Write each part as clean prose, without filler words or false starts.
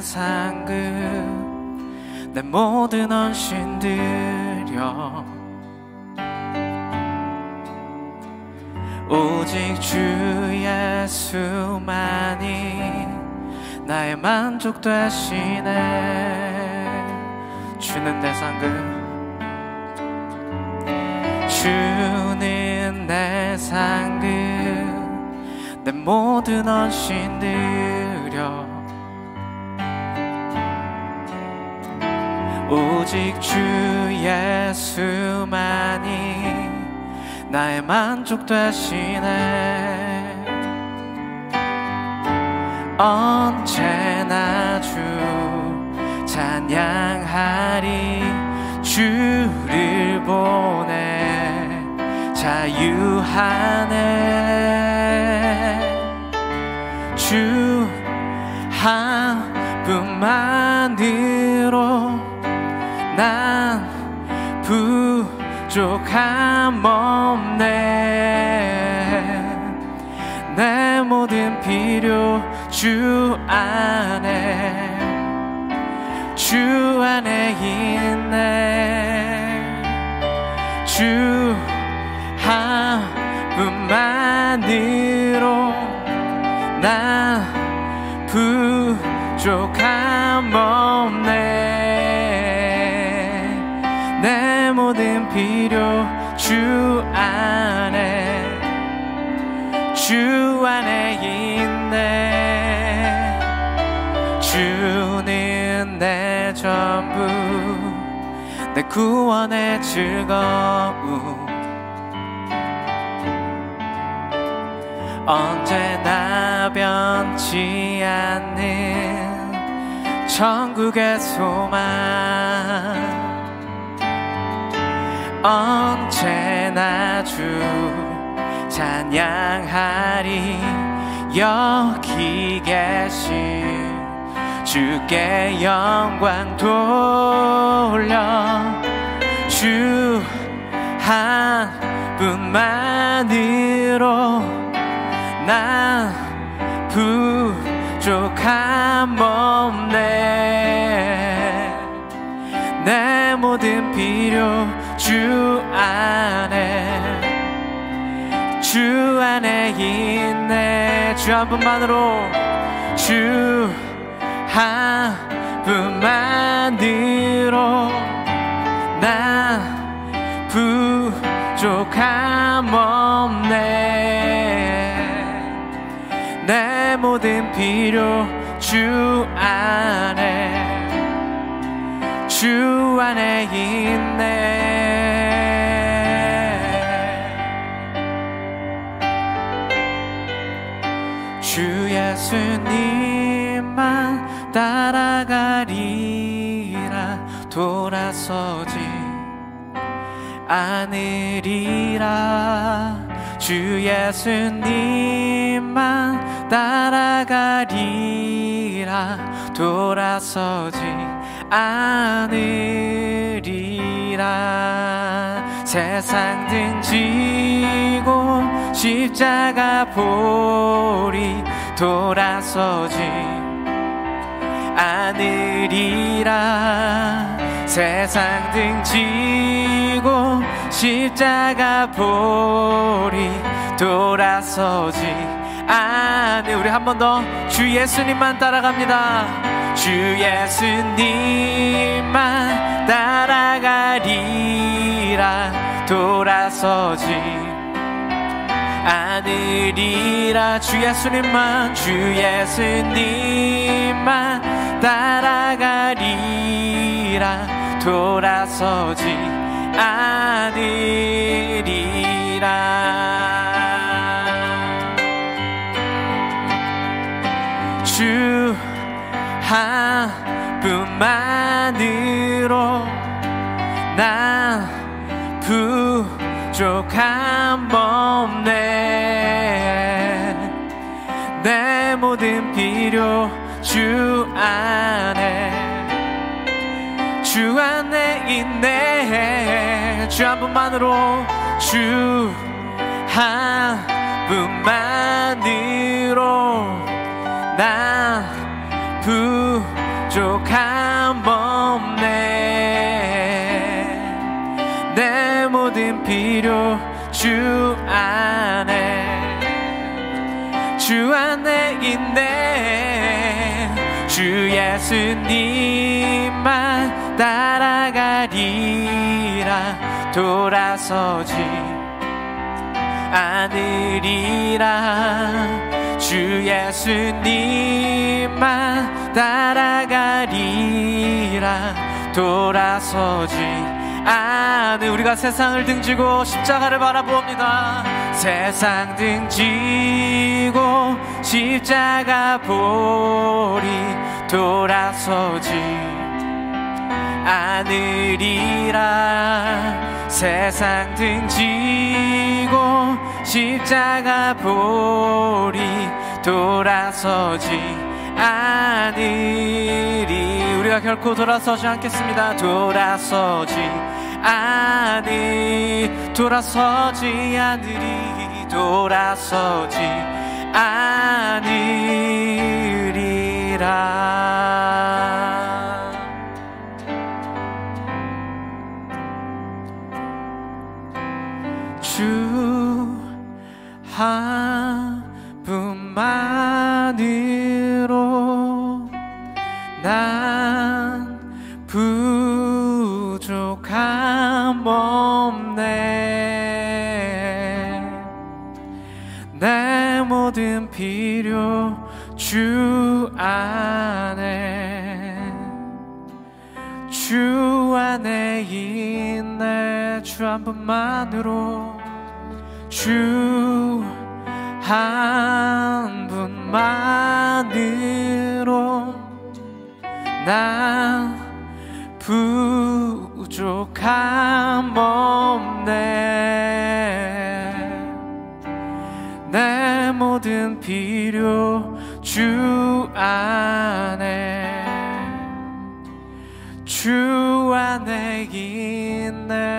상급 내 모든 헌신 드려 오직 주 예수만이 나의 만족 되시네. 주는 내 상급 주는 내 상급 내 모든 헌신 드려 오직 주 예수만이 나의 만족 되시네. 언제나 주 찬양하리 주를 보내 자유하네. 주 한 분만으로 난 부족함 없네. 내 모든 필요 주 안에 있네. 주 한 분만으로 난 부족함 없네. 내 모든 필요 주 안에 있네. 주는 내 전부 내 구원의 즐거움 언제나 변치 않는 천국의 소망 언제나 주 찬양하리 여기 계신 주께 영광 돌려 주 한 분만으로 난 부족함 없네. 내 모든 필요 주 안에 있네. 주 한 분만으로 주 한 분만으로 난 부족함 없네. 내 모든 필요 주 안에 있네. 주 예수님만 따라가리라 돌아서지 않으리라. 주 예수님만 따라가리라 돌아서지 않으리라. 세상 등지고 십자가 보리 돌아서지 않으리라. 세상 등지고 십자가 보리 돌아서지 않으. 우리 한 번 더 주 예수님만 따라갑니다. 주 예수님만 따라가리라 돌아서지 않으리라. 주 예수님만 따라가리라 돌아서지 않으리라. 주 한 분만으로 난 부족함 없네. 내 모든 필요 주 안에 있네. 주 한 분만으로 주 한 분만으로 난 부족함 없네. 내 모든 필요 주 안에, 주 안에 있네. 주 예수님만 따라가리라. 돌아서지 않으리라. 주 예수님만 따라가리라. 돌아서지 않으. 우리가 세상을 등지고 십자가를 바라봅니다. 세상 등지고 십자가 보리. 돌아서지 않으리라. 세상 등지고 십자가 보리. 돌아서지 않으리. 우리가 결코 돌아서지 않겠습니다. 돌아서지 않으리. 돌아서지 않으리라. 주 한 분만으로 난 부족함 없네. 내 모든 필요 주 안에, 주 안에 있네. 주 한 분만으로, 주 한 분만으로 난 부족함 없네. 내 모든 필요 주 안에, 주 안에 있네.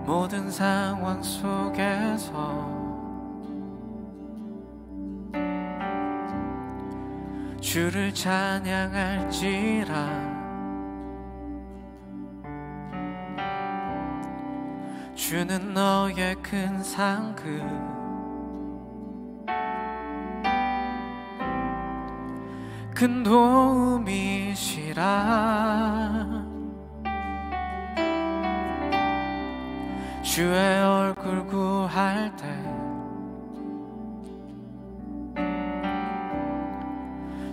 모든 상황 속에서 주를 찬양할지라. 주는 너의 큰 상급, 큰 도움이시라. 주의 얼굴 구할 때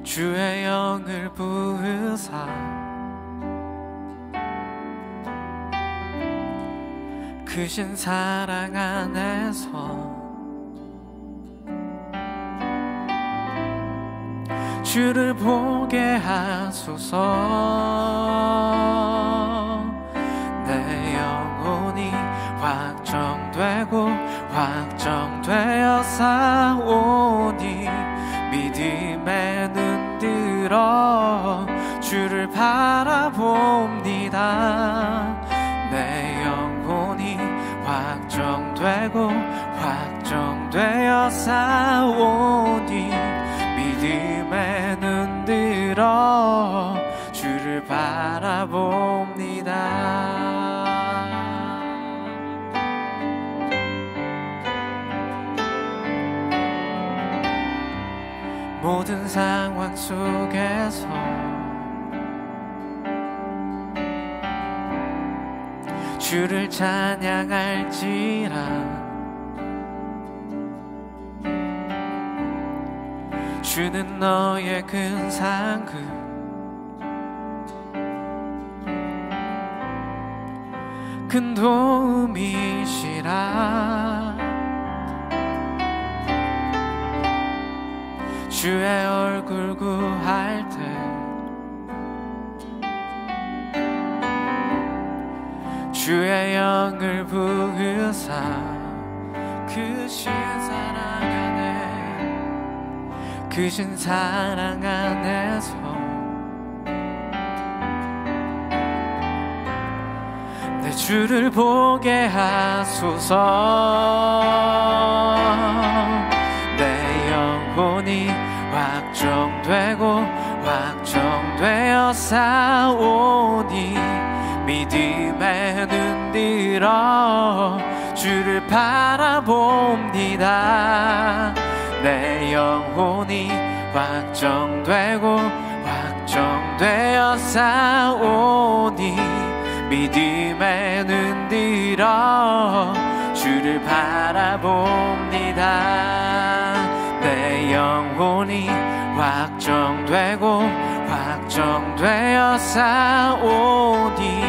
주의 영을 부으사 크신 사랑 안에서 주를 보게 하소서. 내 영혼이 확정되고 확정되어 싸우니 믿음에 눈들어 주를 바라봅니다. 내 영혼이 확정되고 확정되어 싸우니 믿음에 눈들어 주를 바라봅니다. 모든 상황 속에서 주를 찬양할지라. 주는 너의 큰 상급, 큰 도움이시라. 주의 얼굴 구할 때 주의 영을 부으사 크신 사랑 안에서 내 주를 보게 하소서. 내 영혼이 확정되고 확정되어 싸우니 믿음에 눈들어 주를 바라봅니다. 내 영혼이 확정되고 확정되어 싸우니 믿음에 눈들어 주를 바라봅니다. 내 영혼이 확정되고 확정되어 싸우니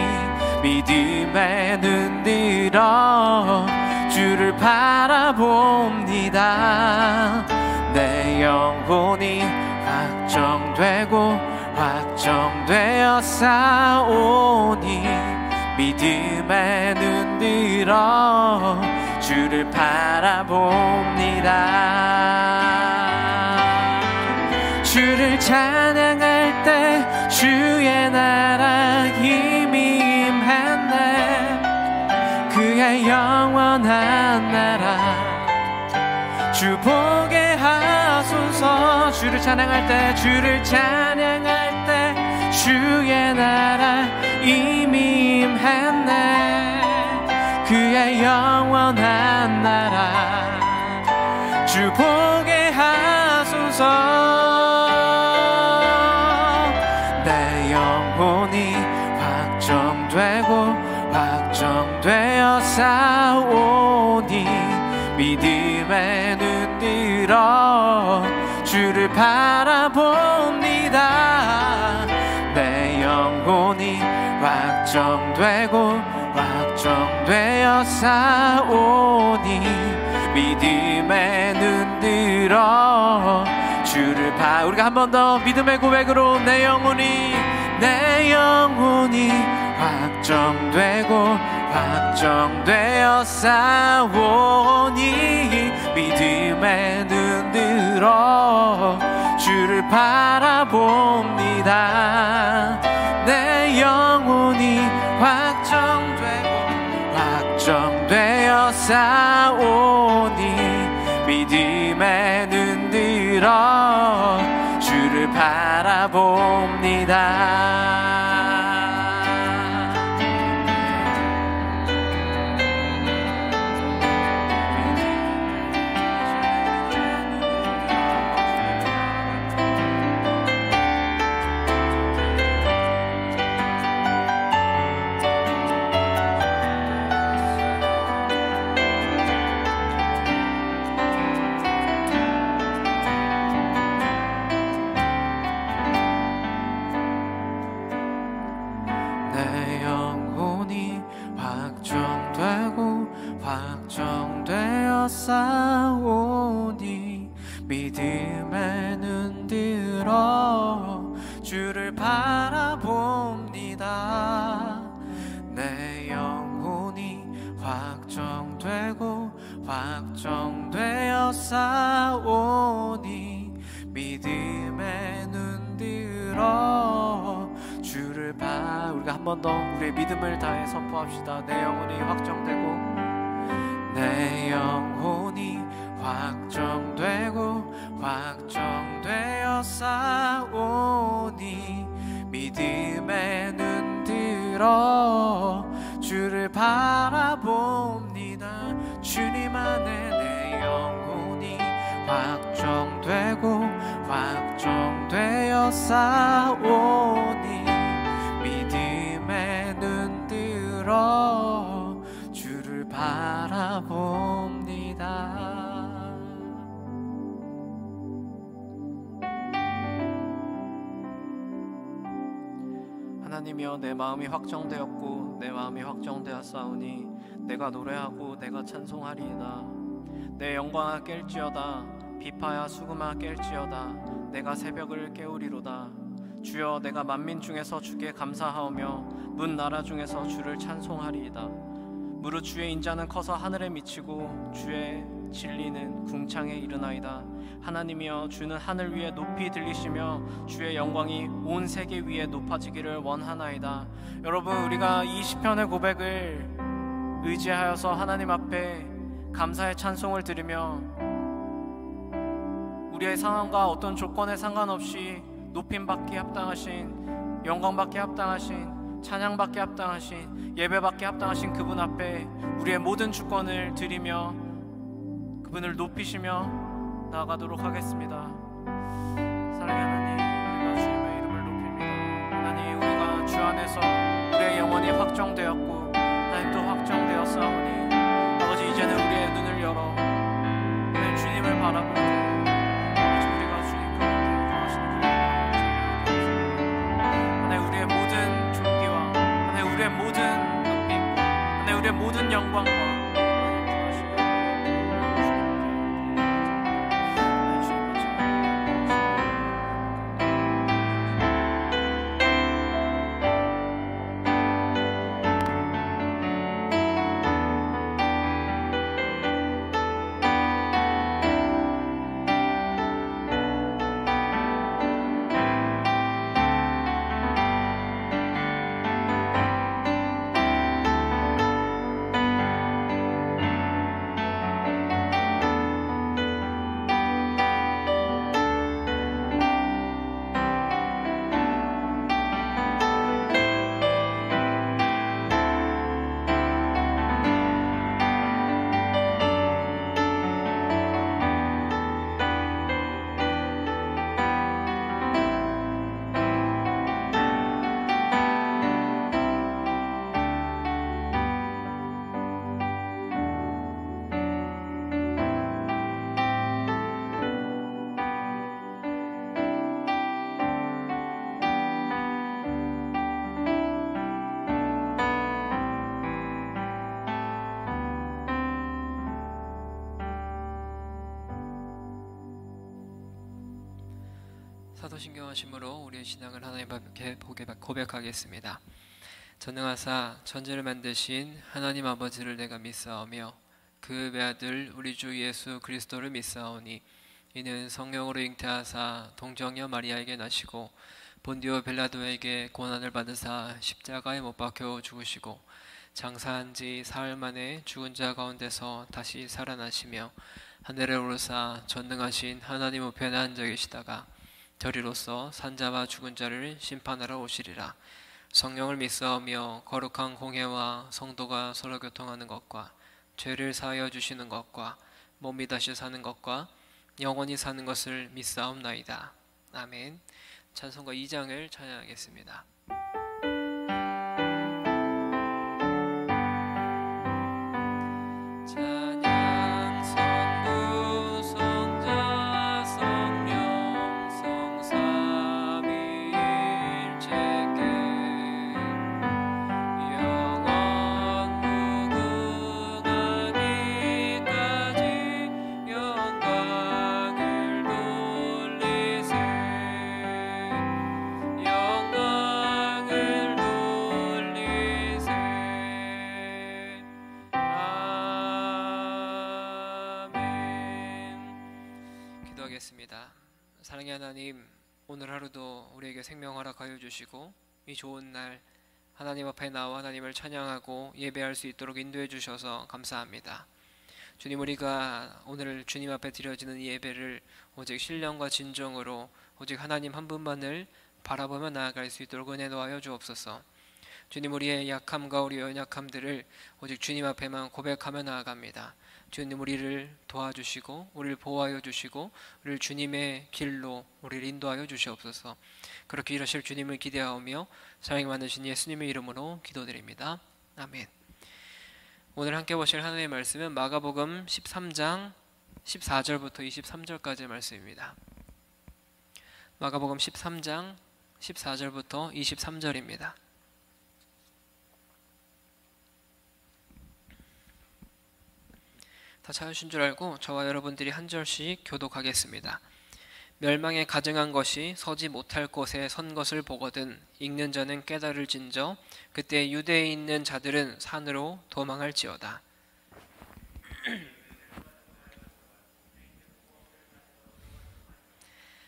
믿음에 눈들어 주를 바라봅니다. 내 영혼이 확정되고 확정되어 싸우니 믿음에 눈들어 주를 바라봅니다. 주를 찬양할 때 주의 나라 이미 임했네. 그의 영원한 나라 주 보게 하소서. 주를 찬양할 때 주를 찬양할 때 주의 나라 이미 임했네. 그의 영원한 나라 주 보게 하소서. 내 영혼이 확정되고 확정되어 싸우니 믿음에 눈들어 주를 바라봅니다. 내 영혼이 확정되고 확정되어 싸우니 믿음에 눈들어 주를 우리가 한 번 더 믿음의 고백으로 내 영혼이 확정되고 확정되어 싸우니 믿음에 눈들어 주를 바라봅니다. 내 영혼이 확정되어 싸우니 믿음에 눈들어 주를 바라봅니다. 내 영혼이 확정되고 확정되어 싸우니 믿음에 눈들어 주를 바라봅니다. 내 영혼이 확정되고 확정되어 싸우니 믿음에 눈들어 주를 우리가 한 번 더 우리의 믿음을 다해 선포합시다. 내 영혼이 확정되고 내 영혼이 확정되고 확정되어 싸우니 믿음에 눈들어 주를 바라봅니다. 주님 안에 내 영혼이 확정되고 확정되어 싸우니 믿음에 눈들어 주를 바라봅니다. 하나님이여, 내 마음이 확정되었고 내 마음이 확정되었사오니 내가 노래하고 내가 찬송하리이다. 내 영광아 깰지어다. 비파야 수금아 깰지어다. 내가 새벽을 깨우리로다. 주여, 내가 만민 중에서 주께 감사하오며 문 나라 중에서 주를 찬송하리이다. 무릇 주의 인자는 커서 하늘에 미치고 주의 진리는 궁창에 이르나이다. 하나님이여, 주는 하늘 위에 높이 들리시며 주의 영광이 온 세계 위에 높아지기를 원하나이다. 여러분, 우리가 이 시편의 고백을 의지하여서 하나님 앞에 감사의 찬송을 드리며 우리의 상황과 어떤 조건에 상관없이 높임받기 합당하신, 영광받기 합당하신, 찬양받기 합당하신, 예배받기 합당하신 그분 앞에 우리의 모든 주권을 드리며 그분을 높이시며 나아가도록 하겠습니다. 사랑하는 하나님, 우리가 주님의 이름을 높입니다. 하나님, 우리가 주 안에서 우리의 영혼이 확정되었고 하나님 또 확정되었사오니 아버지, 이제는 우리의 눈을 열어 하나님 주님을 바라볼 때 아버지, 우리가 주님 가운데 거하시는 하나님 우리의 모든 존귀와 하나님 우리의 모든 높임과 하나님 우리의 모든 영광과 사도신경하심으로 우리의 신앙을 하나님 앞에 고백하겠습니다. 전능하사 천지를 만드신 하나님 아버지를 내가 믿사오며 그 외아들 우리 주 예수 그리스도를 믿사오니 이는 성령으로 잉태하사 동정녀 마리아에게 나시고 본디오 빌라도에게 고난을 받으사 십자가에 못 박혀 죽으시고 장사한 지 사흘 만에 죽은 자 가운데서 다시 살아나시며 하늘에 오르사 전능하신 하나님 우편에 앉아 계시다가 저리로서 산자와 죽은 자를 심판하러 오시리라. 성령을 믿사오며 거룩한 공회와 성도가 서로 교통하는 것과 죄를 사하여 주시는 것과 몸이 다시 사는 것과 영원히 사는 것을 믿사옵나이다. 아멘. 찬송가 2장을 찬양하겠습니다. 사랑의 하나님, 오늘 하루도 우리에게 생명 허락하여 주시고 이 좋은 날 하나님 앞에 나와 하나님을 찬양하고 예배할 수 있도록 인도해 주셔서 감사합니다. 주님, 우리가 오늘 주님 앞에 드려지는 이 예배를 오직 신령과 진정으로 오직 하나님 한 분만을 바라보며 나아갈 수 있도록 은혜 놓아여 주옵소서. 주님, 우리의 약함과 우리의 연약함들을 오직 주님 앞에만 고백하며 나아갑니다. 주님, 우리를 도와주시고 우리를 보호하여 주시고 우리를 주님의 길로 우리를 인도하여 주시옵소서. 그렇게 일하실 주님을 기대하오며 사랑이 많으신 예수님의 이름으로 기도드립니다. 아멘. 오늘 함께 보실 하나님의 말씀은 마가복음 13장 14절부터 23절까지의 말씀입니다. 마가복음 13장 14절부터 23절입니다. 다 찾으신 줄 알고 저와 여러분들이 한 절씩 교독하겠습니다. 멸망에 가증한 것이 서지 못할 곳에 선 것을 보거든 읽는 자는 깨달을진저 그때 유대에 있는 자들은 산으로 도망할지어다.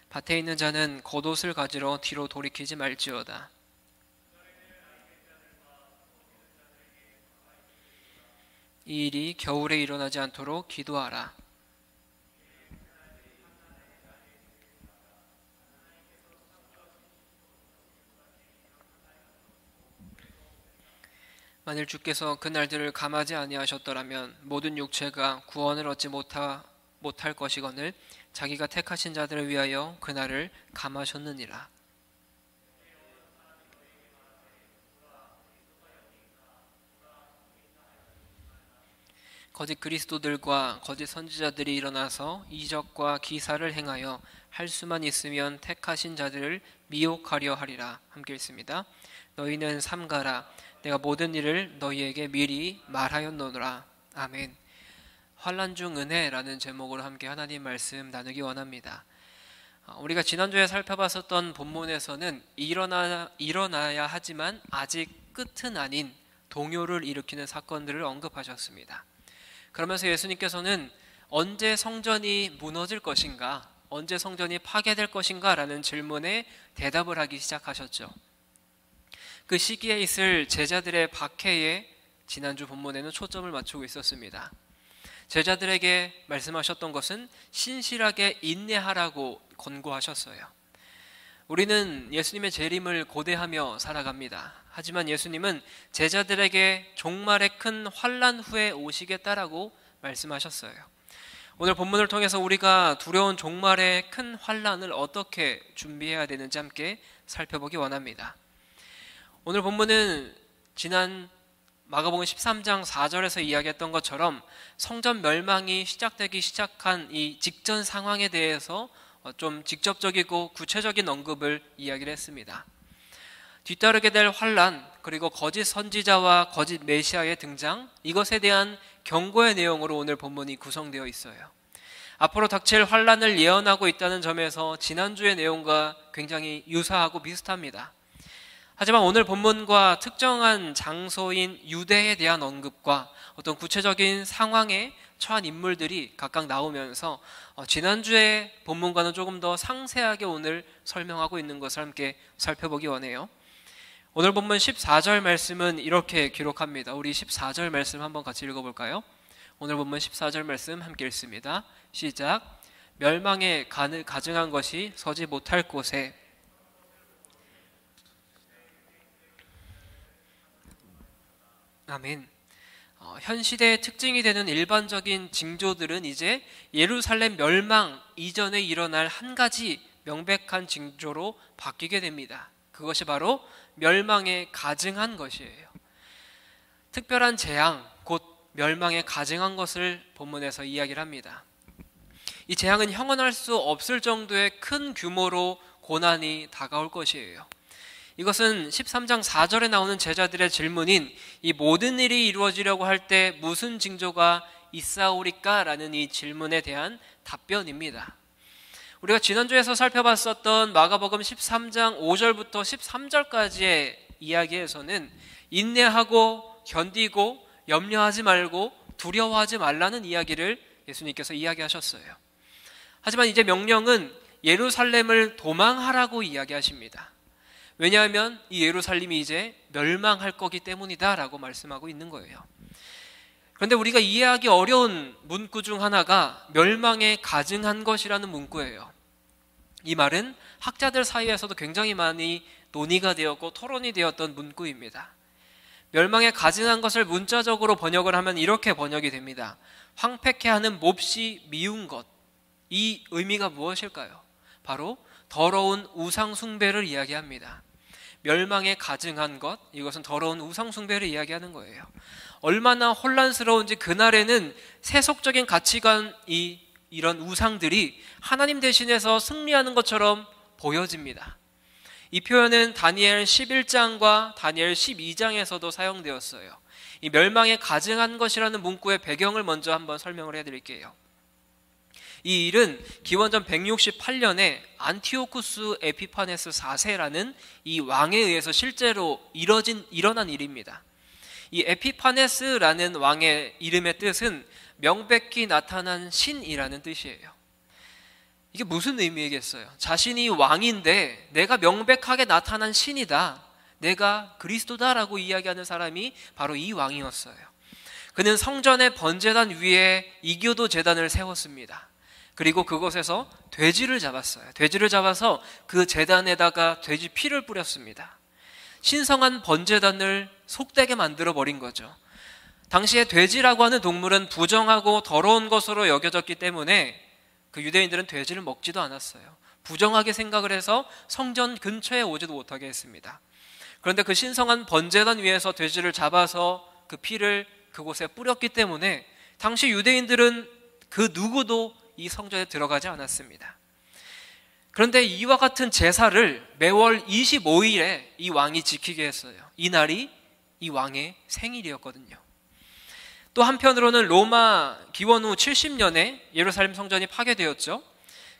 밭에 있는 자는 겉옷을 가지러 뒤로 돌이키지 말지어다. 이 일이 겨울에 일어나지 않도록 기도하라. 만일 주께서 그 날들을 감하지 아니하셨더라면 모든 육체가 구원을 얻지 못할 것이거늘 자기가 택하신 자들을 위하여 그 날을 감하셨느니라. 거짓 그리스도들과 거짓 선지자들이 일어나서 이적과 기사를 행하여 할 수만 있으면 택하신 자들을 미혹하려 하리라. 함께 읽습니다. 너희는 삼가라. 내가 모든 일을 너희에게 미리 말하였노라. 아멘. 환난 중 은혜라는 제목으로 함께 하나님 말씀 나누기 원합니다. 우리가 지난주에 살펴봤었던 본문에서는 일어나야 하지만 아직 끝은 아닌 동요를 일으키는 사건들을 언급하셨습니다. 그러면서 예수님께서는 언제 성전이 무너질 것인가, 언제 성전이 파괴될 것인가 라는 질문에 대답을 하기 시작하셨죠. 그 시기에 있을 제자들의 박해에 지난주 본문에는 초점을 맞추고 있었습니다. 제자들에게 말씀하셨던 것은 신실하게 인내하라고 권고하셨어요. 우리는 예수님의 재림을 고대하며 살아갑니다. 하지만 예수님은 제자들에게 종말의 큰 환난 후에 오시겠다라고 말씀하셨어요. 오늘 본문을 통해서 우리가 두려운 종말의 큰 환난을 어떻게 준비해야 되는지 함께 살펴보기 원합니다. 오늘 본문은 지난 마가복음 13장 4절에서 이야기했던 것처럼 성전 멸망이 시작되기 시작한 이 직전 상황에 대해서 좀 직접적이고 구체적인 언급을 이야기를 했습니다. 뒤따르게 될 환난, 그리고 거짓 선지자와 거짓 메시아의 등장, 이것에 대한 경고의 내용으로 오늘 본문이 구성되어 있어요. 앞으로 닥칠 환난을 예언하고 있다는 점에서 지난주의 내용과 굉장히 유사하고 비슷합니다. 하지만 오늘 본문과 특정한 장소인 유대에 대한 언급과 어떤 구체적인 상황에 처한 인물들이 각각 나오면서 지난주의 본문과는 조금 더 상세하게 오늘 설명하고 있는 것을 함께 살펴보기 원해요. 오늘 본문 14절 말씀은 이렇게 기록합니다. 우리 14절 말씀 한번 같이 읽어볼까요? 오늘 본문 14절 말씀 함께 읽습니다. 시작. 멸망에 가증한 것이 서지 못할 곳에 아멘. 현 시대의 특징이 되는 일반적인 징조들은 이제 예루살렘 멸망 이전에 일어날 한 가지 명백한 징조로 바뀌게 됩니다. 그것이 바로 멸망에 가증한 것이에요. 특별한 재앙, 곧 멸망에 가증한 것을 본문에서 이야기를 합니다. 이 재앙은 형언할 수 없을 정도의 큰 규모로 고난이 다가올 것이에요. 이것은 13장 4절에 나오는 제자들의 질문인 이 모든 일이 이루어지려고 할 때 무슨 징조가 있사오리까? 라는 이 질문에 대한 답변입니다. 우리가 지난주에서 살펴봤었던 마가복음 13장 5절부터 13절까지의 이야기에서는 인내하고 견디고 염려하지 말고 두려워하지 말라는 이야기를 예수님께서 이야기하셨어요. 하지만 이제 명령은 예루살렘을 도망하라고 이야기하십니다. 왜냐하면 이 예루살렘이 이제 멸망할 거기 때문이다 라고 말씀하고 있는 거예요. 그런데 우리가 이해하기 어려운 문구 중 하나가 멸망에 가증한 것이라는 문구예요. 이 말은 학자들 사이에서도 굉장히 많이 논의가 되었고 토론이 되었던 문구입니다. 멸망에 가증한 것을 문자적으로 번역을 하면 이렇게 번역이 됩니다. 황폐케 하는 몹시 미운 것. 이 의미가 무엇일까요? 바로 더러운 우상 숭배를 이야기합니다. 멸망에 가증한 것, 이것은 더러운 우상 숭배를 이야기하는 거예요. 얼마나 혼란스러운지 그날에는 세속적인 가치관이 이런 우상들이 하나님 대신해서 승리하는 것처럼 보여집니다. 이 표현은 다니엘 11장과 다니엘 12장에서도 사용되었어요. 이 멸망에 가증한 것이라는 문구의 배경을 먼저 한번 설명을 해드릴게요. 이 일은 기원전 168년에 안티오쿠스 에피파네스 4세라는 이 왕에 의해서 실제로 일어난 일입니다. 이 에피파네스라는 왕의 이름의 뜻은 명백히 나타난 신이라는 뜻이에요. 이게 무슨 의미겠어요? 자신이 왕인데 내가 명백하게 나타난 신이다, 내가 그리스도다라고 이야기하는 사람이 바로 이 왕이었어요. 그는 성전의 번제단 위에 이교도 제단을 세웠습니다. 그리고 그곳에서 돼지를 잡았어요. 돼지를 잡아서 그 제단에다가 돼지 피를 뿌렸습니다. 신성한 번제단을 속되게 만들어 버린 거죠. 당시에 돼지라고 하는 동물은 부정하고 더러운 것으로 여겨졌기 때문에 그 유대인들은 돼지를 먹지도 않았어요. 부정하게 생각을 해서 성전 근처에 오지도 못하게 했습니다. 그런데 그 신성한 번제단 위에서 돼지를 잡아서 그 피를 그곳에 뿌렸기 때문에 당시 유대인들은 그 누구도 이 성전에 들어가지 않았습니다. 그런데 이와 같은 제사를 매월 25일에 이 왕이 지키게 했어요. 이 날이 이 왕의 생일이었거든요. 또 한편으로는 로마 기원 후 70년에 예루살렘 성전이 파괴되었죠.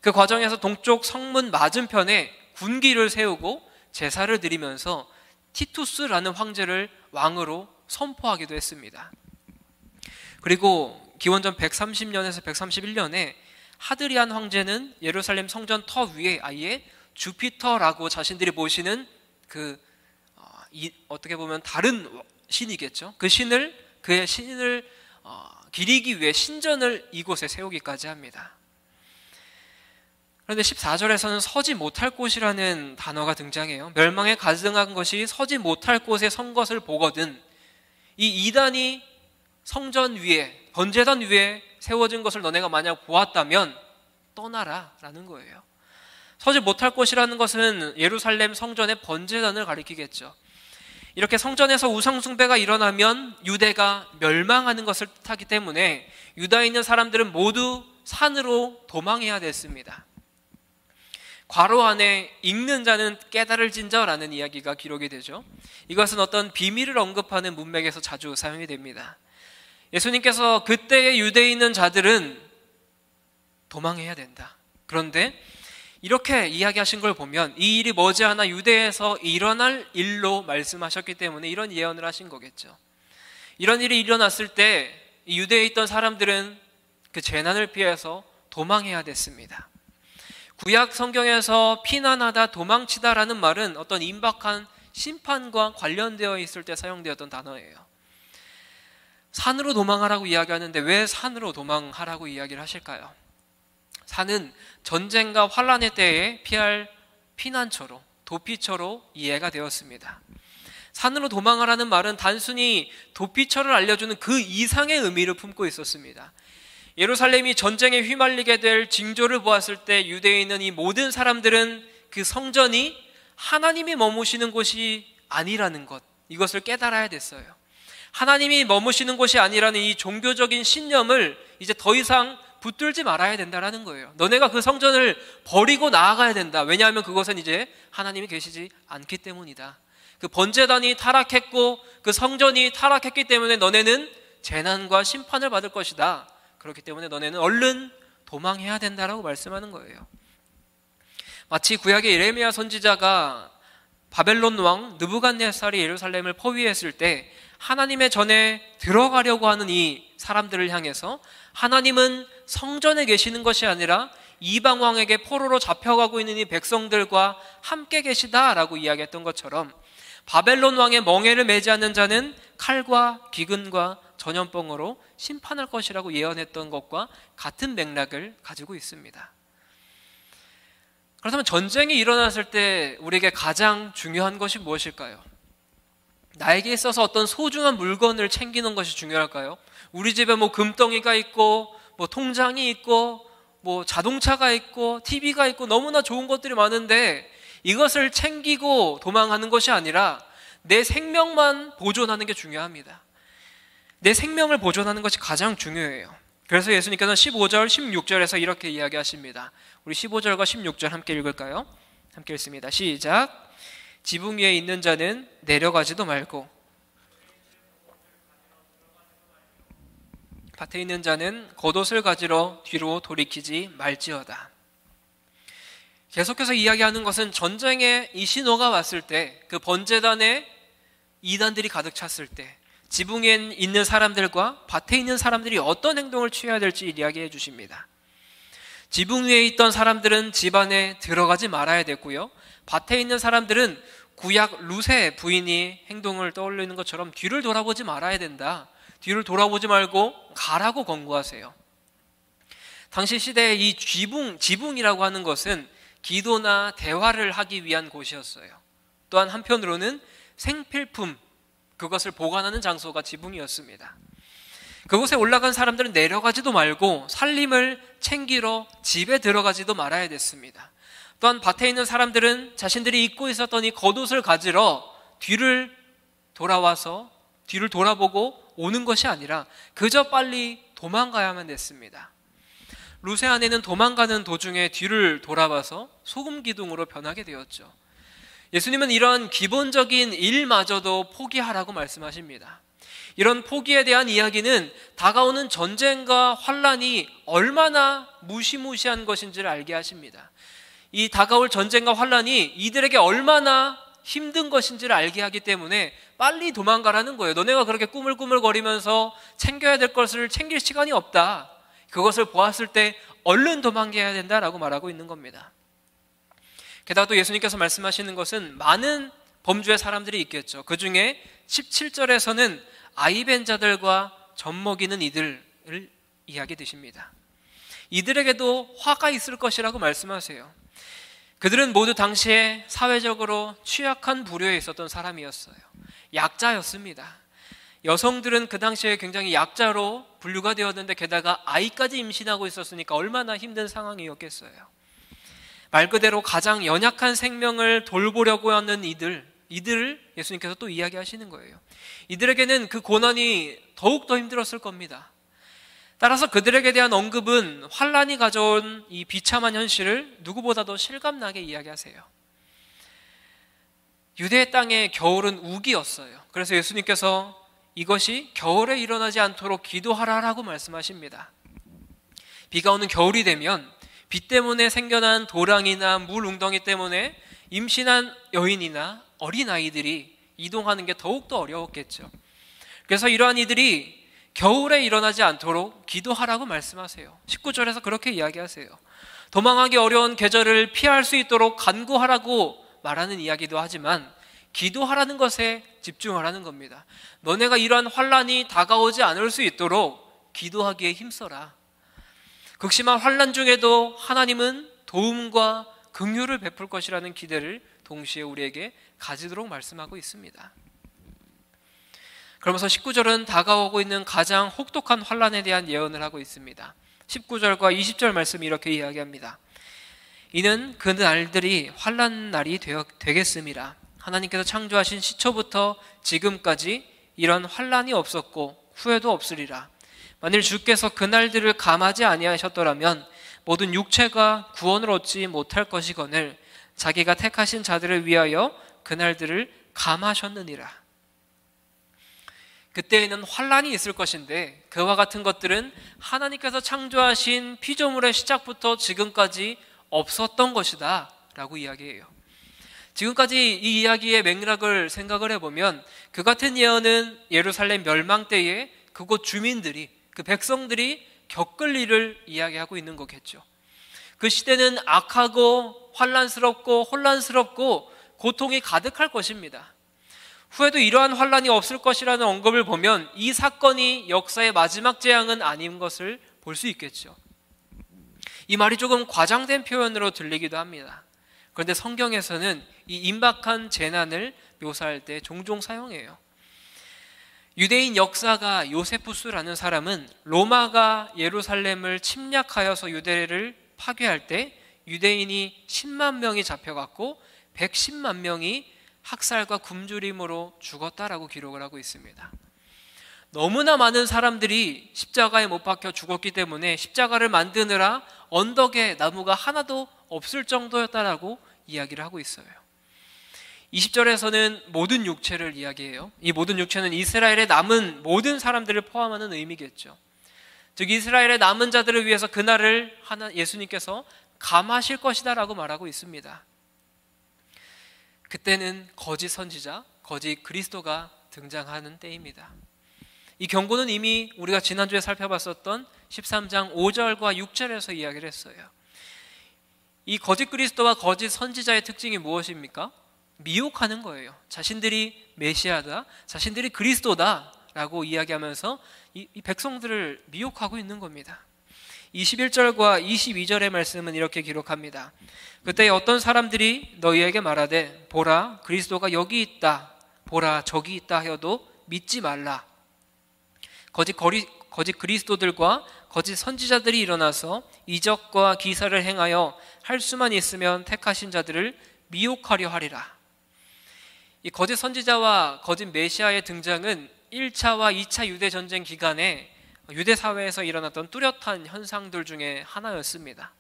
그 과정에서 동쪽 성문 맞은편에 군기를 세우고 제사를 드리면서 티투스라는 황제를 왕으로 선포하기도 했습니다. 그리고 기원전 130년에서 131년에 하드리안 황제는 예루살렘 성전 터 위에 아예 주피터라고 자신들이 모시는 어떻게 보면 다른 신이겠죠. 그의 신을 기리기 위해 신전을 이곳에 세우기까지 합니다. 그런데 14절에서는 서지 못할 곳이라는 단어가 등장해요. 멸망에 가증한 것이 서지 못할 곳에 선 것을 보거든 이 이단이 성전 위에 번제단 위에 세워진 것을 너네가 만약 보았다면 떠나라 라는 거예요. 서지 못할 곳이라는 것은 예루살렘 성전의 번제단을 가리키겠죠. 이렇게 성전에서 우상숭배가 일어나면 유대가 멸망하는 것을 뜻하기 때문에 유다에 있는 사람들은 모두 산으로 도망해야 됐습니다. 괄호 안에 읽는 자는 깨달을진저라는 이야기가 기록이 되죠. 이것은 어떤 비밀을 언급하는 문맥에서 자주 사용이 됩니다. 예수님께서 그때의 유대에 있는 자들은 도망해야 된다. 그런데 이렇게 이야기하신 걸 보면 이 일이 머지않아 유대에서 일어날 일로 말씀하셨기 때문에 이런 예언을 하신 거겠죠. 이런 일이 일어났을 때 이 유대에 있던 사람들은 그 재난을 피해서 도망해야 됐습니다. 구약 성경에서 피난하다, 도망치다라는 말은 어떤 임박한 심판과 관련되어 있을 때 사용되었던 단어예요. 산으로 도망하라고 이야기하는데 왜 산으로 도망하라고 이야기를 하실까요? 산은 전쟁과 환란의 때에 피할 피난처로, 도피처로 이해가 되었습니다. 산으로 도망하라는 말은 단순히 도피처를 알려주는 그 이상의 의미를 품고 있었습니다. 예루살렘이 전쟁에 휘말리게 될 징조를 보았을 때 유대에 있는 이 모든 사람들은 그 성전이 하나님이 머무시는 곳이 아니라는 것, 이것을 깨달아야 됐어요. 하나님이 머무시는 곳이 아니라는 이 종교적인 신념을 이제 더 이상 붙들지 말아야 된다는 거예요. 너네가 그 성전을 버리고 나아가야 된다. 왜냐하면 그것은 이제 하나님이 계시지 않기 때문이다. 그 번제단이 타락했고 그 성전이 타락했기 때문에 너네는 재난과 심판을 받을 것이다. 그렇기 때문에 너네는 얼른 도망해야 된다라고 말씀하는 거예요. 마치 구약의 예레미야 선지자가 바벨론 왕 느부갓네살이 예루살렘을 포위했을 때 하나님의 전에 들어가려고 하는 이 사람들을 향해서 하나님은 성전에 계시는 것이 아니라 이방 왕에게 포로로 잡혀가고 있는 이 백성들과 함께 계시다라고 이야기했던 것처럼 바벨론 왕의 멍에를 매지 않는 자는 칼과 기근과 전염병으로 심판할 것이라고 예언했던 것과 같은 맥락을 가지고 있습니다. 그렇다면 전쟁이 일어났을 때 우리에게 가장 중요한 것이 무엇일까요? 나에게 있어서 어떤 소중한 물건을 챙기는 것이 중요할까요? 우리 집에 뭐 금덩이가 있고 뭐 통장이 있고 뭐 자동차가 있고 TV가 있고 너무나 좋은 것들이 많은데 이것을 챙기고 도망하는 것이 아니라 내 생명만 보존하는 게 중요합니다. 내 생명을 보존하는 것이 가장 중요해요. 그래서 예수님께서는 15절, 16절에서 이렇게 이야기하십니다. 우리 15절과 16절 함께 읽을까요? 함께 읽습니다. 시작. 지붕 위에 있는 자는 내려가지도 말고 밭에 있는 자는 겉옷을 가지러 뒤로 돌이키지 말지어다. 계속해서 이야기하는 것은 전쟁의 이 신호가 왔을 때, 그 번제단에 이단들이 가득 찼을 때 지붕에 있는 사람들과 밭에 있는 사람들이 어떤 행동을 취해야 될지 이야기해 주십니다. 지붕 위에 있던 사람들은 집 안에 들어가지 말아야 됐고요, 밭에 있는 사람들은 구약 룻의 부인이 행동을 떠올리는 것처럼 뒤를 돌아보지 말아야 된다, 뒤를 돌아보지 말고 가라고 권고하세요. 당시 시대에 이 지붕이라고 하는 것은 기도나 대화를 하기 위한 곳이었어요. 또한 한편으로는 생필품, 그것을 보관하는 장소가 지붕이었습니다. 그곳에 올라간 사람들은 내려가지도 말고 살림을 챙기러 집에 들어가지도 말아야 됐습니다. 또한 밭에 있는 사람들은 자신들이 입고 있었던 이 겉옷을 가지러 뒤를 돌아보고 오는 것이 아니라 그저 빨리 도망가야만 됐습니다. 룻의 아내는 도망가는 도중에 뒤를 돌아봐서 소금 기둥으로 변하게 되었죠. 예수님은 이런 기본적인 일마저도 포기하라고 말씀하십니다. 이런 포기에 대한 이야기는 다가오는 전쟁과 환란이 얼마나 무시무시한 것인지를 알게 하십니다. 이 다가올 전쟁과 환란이 이들에게 얼마나 힘든 것인지를 알게 하기 때문에 빨리 도망가라는 거예요. 너네가 그렇게 꾸물꾸물거리면서 챙겨야 될 것을 챙길 시간이 없다. 그것을 보았을 때 얼른 도망가야 된다라고 말하고 있는 겁니다. 게다가 또 예수님께서 말씀하시는 것은 많은 범주의 사람들이 있겠죠. 그 중에 17절에서는 아이벤 자들과 젖먹이는 이들을 이야기 드십니다. 이들에게도 화가 있을 것이라고 말씀하세요. 그들은 모두 당시에 사회적으로 취약한 부류에 있었던 사람이었어요. 약자였습니다. 여성들은 그 당시에 굉장히 약자로 분류가 되었는데 게다가 아이까지 임신하고 있었으니까 얼마나 힘든 상황이었겠어요. 말 그대로 가장 연약한 생명을 돌보려고 하는 이들을 예수님께서 또 이야기하시는 거예요. 이들에게는 그 고난이 더욱더 힘들었을 겁니다. 따라서 그들에게 대한 언급은 환란이 가져온 이 비참한 현실을 누구보다도 실감나게 이야기하세요. 유대 땅의 겨울은 우기였어요. 그래서 예수님께서 이것이 겨울에 일어나지 않도록 기도하라라고 말씀하십니다. 비가 오는 겨울이 되면 비 때문에 생겨난 도랑이나 물 웅덩이 때문에 임신한 여인이나 어린아이들이 이동하는 게 더욱더 어려웠겠죠. 그래서 이러한 이들이 겨울에 일어나지 않도록 기도하라고 말씀하세요. 19절에서 그렇게 이야기하세요. 도망하기 어려운 계절을 피할 수 있도록 간구하라고 말하는 이야기도 하지만 기도하라는 것에 집중하라는 겁니다. 너네가 이러한 환란이 다가오지 않을 수 있도록 기도하기에 힘써라. 극심한 환란 중에도 하나님은 도움과 긍휼을 베풀 것이라는 기대를 동시에 우리에게 가지도록 말씀하고 있습니다. 그러면서 19절은 다가오고 있는 가장 혹독한 환란에 대한 예언을 하고 있습니다. 19절과 20절 말씀이 이렇게 이야기합니다. 이는 그 날들이 환란 날이 되겠음이라. 하나님께서 창조하신 시초부터 지금까지 이런 환란이 없었고 후에도 없으리라. 만일 주께서 그 날들을 감하지 아니하셨더라면 모든 육체가 구원을 얻지 못할 것이거늘 자기가 택하신 자들을 위하여 그 날들을 감하셨느니라. 그때에는 환란이 있을 것인데 그와 같은 것들은 하나님께서 창조하신 피조물의 시작부터 지금까지 없었던 것이다 라고 이야기해요. 지금까지 이 이야기의 맥락을 생각을 해보면 그 같은 예언은 예루살렘 멸망 때에 그곳 주민들이, 그 백성들이 겪을 일을 이야기하고 있는 거겠죠. 그 시대는 악하고 환란스럽고 혼란스럽고 고통이 가득할 것입니다. 후에도 이러한 환란이 없을 것이라는 언급을 보면 이 사건이 역사의 마지막 재앙은 아닌 것을 볼 수 있겠죠. 이 말이 조금 과장된 표현으로 들리기도 합니다. 그런데 성경에서는 이 임박한 재난을 묘사할 때 종종 사용해요. 유대인 역사가 요세푸스라는 사람은 로마가 예루살렘을 침략하여서 유대를 파괴할 때 유대인이 10만 명이 잡혀갔고 110만 명이 학살과 굶주림으로 죽었다라고 기록을 하고 있습니다. 너무나 많은 사람들이 십자가에 못 박혀 죽었기 때문에 십자가를 만드느라 언덕에 나무가 하나도 없을 정도였다라고 이야기를 하고 있어요. 20절에서는 모든 육체를 이야기해요. 이 모든 육체는 이스라엘에 남은 모든 사람들을 포함하는 의미겠죠. 즉 이스라엘의 남은 자들을 위해서 그날을 예수님께서 감하실 것이다 라고 말하고 있습니다. 그때는 거짓 선지자, 거짓 그리스도가 등장하는 때입니다. 이 경고는 이미 우리가 지난주에 살펴봤었던 13장 5절과 6절에서 이야기를 했어요. 이 거짓 그리스도와 거짓 선지자의 특징이 무엇입니까? 미혹하는 거예요. 자신들이 메시아다, 자신들이 그리스도다 라고 이야기하면서 이 백성들을 미혹하고 있는 겁니다. 21절과 22절의 말씀은 이렇게 기록합니다. 그때 어떤 사람들이 너희에게 말하되 보라 그리스도가 여기 있다, 보라 저기 있다 하여도 믿지 말라. 거짓 그리스도들과 거짓 선지자들이 일어나서 이적과 기사를 행하여 할 수만 있으면 택하신 자들을 미혹하려 하리라. 이 거짓 선지자와 거짓 메시아의 등장은 1차와 2차 유대 전쟁 기간에 유대 사회에서 일어났던 뚜렷한 현상들 중에 하나였습니다.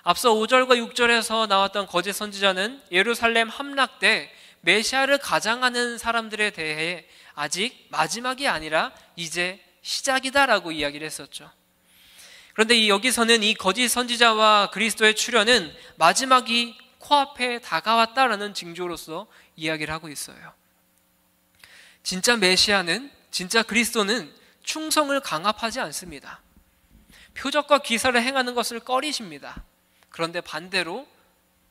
앞서 5절과 6절에서 나왔던 거짓 선지자는 예루살렘 함락 때 메시아를 가장하는 사람들에 대해 아직 마지막이 아니라 이제 시작이다라고 이야기를 했었죠. 그런데 여기서는 이 거짓 선지자와 그리스도의 출현은 마지막이 코앞에 다가왔다라는 징조로서 이야기를 하고 있어요. 진짜 메시아는, 진짜 그리스도는 충성을 강압하지 않습니다. 표적과 기사를 행하는 것을 꺼리십니다. 그런데 반대로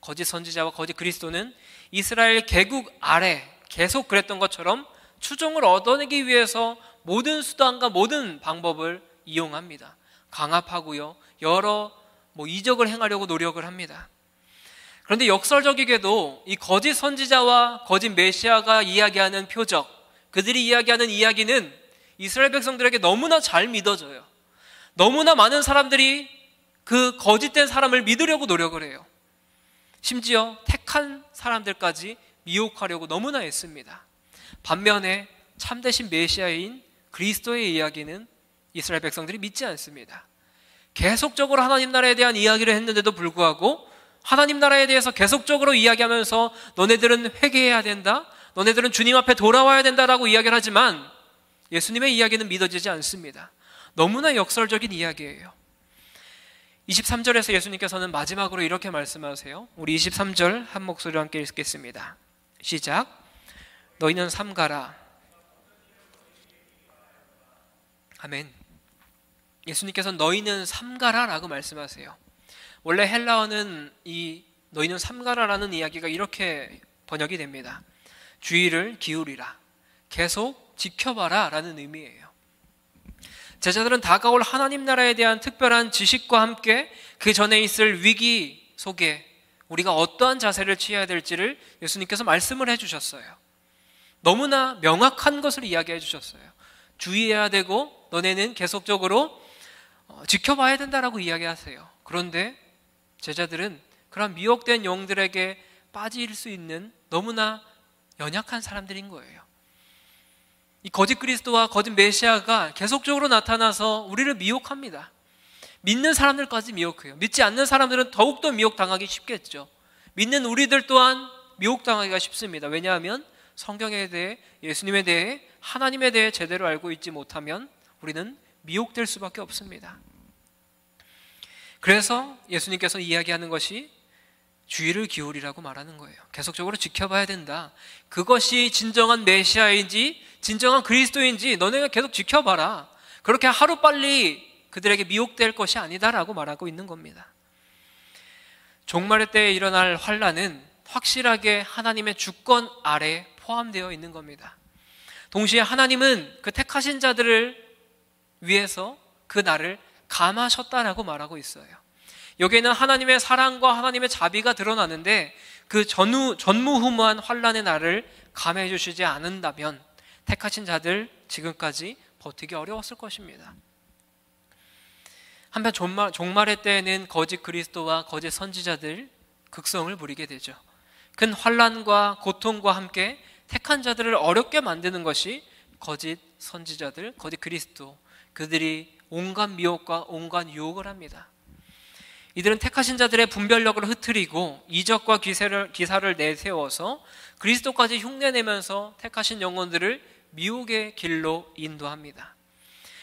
거짓 선지자와 거짓 그리스도는 이스라엘 개국 아래 계속 그랬던 것처럼 추종을 얻어내기 위해서 모든 수단과 모든 방법을 이용합니다. 강압하고요, 여러 이적을 행하려고 노력을 합니다. 그런데 역설적이게도 이 거짓 선지자와 거짓 메시아가 이야기하는 표적, 그들이 이야기하는 이야기는 이스라엘 백성들에게 너무나 잘 믿어져요. 너무나 많은 사람들이 그 거짓된 사람을 믿으려고 노력을 해요. 심지어 택한 사람들까지 미혹하려고 너무나 애씁니다. 반면에 참되신 메시아인 그리스도의 이야기는 이스라엘 백성들이 믿지 않습니다. 계속적으로 하나님 나라에 대한 이야기를 했는데도 불구하고 하나님 나라에 대해서 계속적으로 이야기하면서 너네들은 회개해야 된다, 너네들은 주님 앞에 돌아와야 된다라고 이야기를 하지만 예수님의 이야기는 믿어지지 않습니다. 너무나 역설적인 이야기예요. 23절에서 예수님께서는 마지막으로 이렇게 말씀하세요. 우리 23절 한 목소리로 함께 읽겠습니다. 시작. 너희는 삼가라. 아멘. 예수님께서는 너희는 삼가라 라고 말씀하세요. 원래 헬라어는 이 너희는 삼가라라는 이야기가 이렇게 번역이 됩니다. 주의를 기울이라, 계속 지켜봐라 라는 의미예요. 제자들은 다가올 하나님 나라에 대한 특별한 지식과 함께 그 전에 있을 위기 속에 우리가 어떠한 자세를 취해야 될지를 예수님께서 말씀을 해주셨어요. 너무나 명확한 것을 이야기해 주셨어요. 주의해야 되고 너네는 계속적으로 지켜봐야 된다라고 이야기하세요. 그런데 제자들은 그런 미혹된 영들에게 빠질 수 있는 너무나 연약한 사람들인 거예요. 이 거짓 그리스도와 거짓 메시아가 계속적으로 나타나서 우리를 미혹합니다. 믿는 사람들까지 미혹해요. 믿지 않는 사람들은 더욱더 미혹당하기 쉽겠죠. 믿는 우리들 또한 미혹당하기가 쉽습니다. 왜냐하면 성경에 대해, 예수님에 대해, 하나님에 대해 제대로 알고 있지 못하면 우리는 미혹될 수밖에 없습니다. 그래서 예수님께서 이야기하는 것이 주의를 기울이라고 말하는 거예요. 계속적으로 지켜봐야 된다. 그것이 진정한 메시아인지 진정한 그리스도인지 너네가 계속 지켜봐라. 그렇게 하루빨리 그들에게 미혹될 것이 아니다라고 말하고 있는 겁니다. 종말의 때에 일어날 환난은 확실하게 하나님의 주권 아래 포함되어 있는 겁니다. 동시에 하나님은 그 택하신 자들을 위해서 그 날을 감하셨다라고 말하고 있어요. 여기에는 하나님의 사랑과 하나님의 자비가 드러나는데 그 전무후무한 환난의 날을 감해 주시지 않는다면 택하신 자들 지금까지 버티기 어려웠을 것입니다. 한편 종말의 때에는 거짓 그리스도와 거짓 선지자들 극성을 부리게 되죠. 큰 환난과 고통과 함께 택한 자들을 어렵게 만드는 것이 거짓 선지자들, 거짓 그리스도, 그들이 온갖 미혹과 온갖 유혹을 합니다. 이들은 택하신 자들의 분별력을 흐트리고 이적과 기사를 내세워서 그리스도까지 흉내내면서 택하신 영혼들을 미혹의 길로 인도합니다.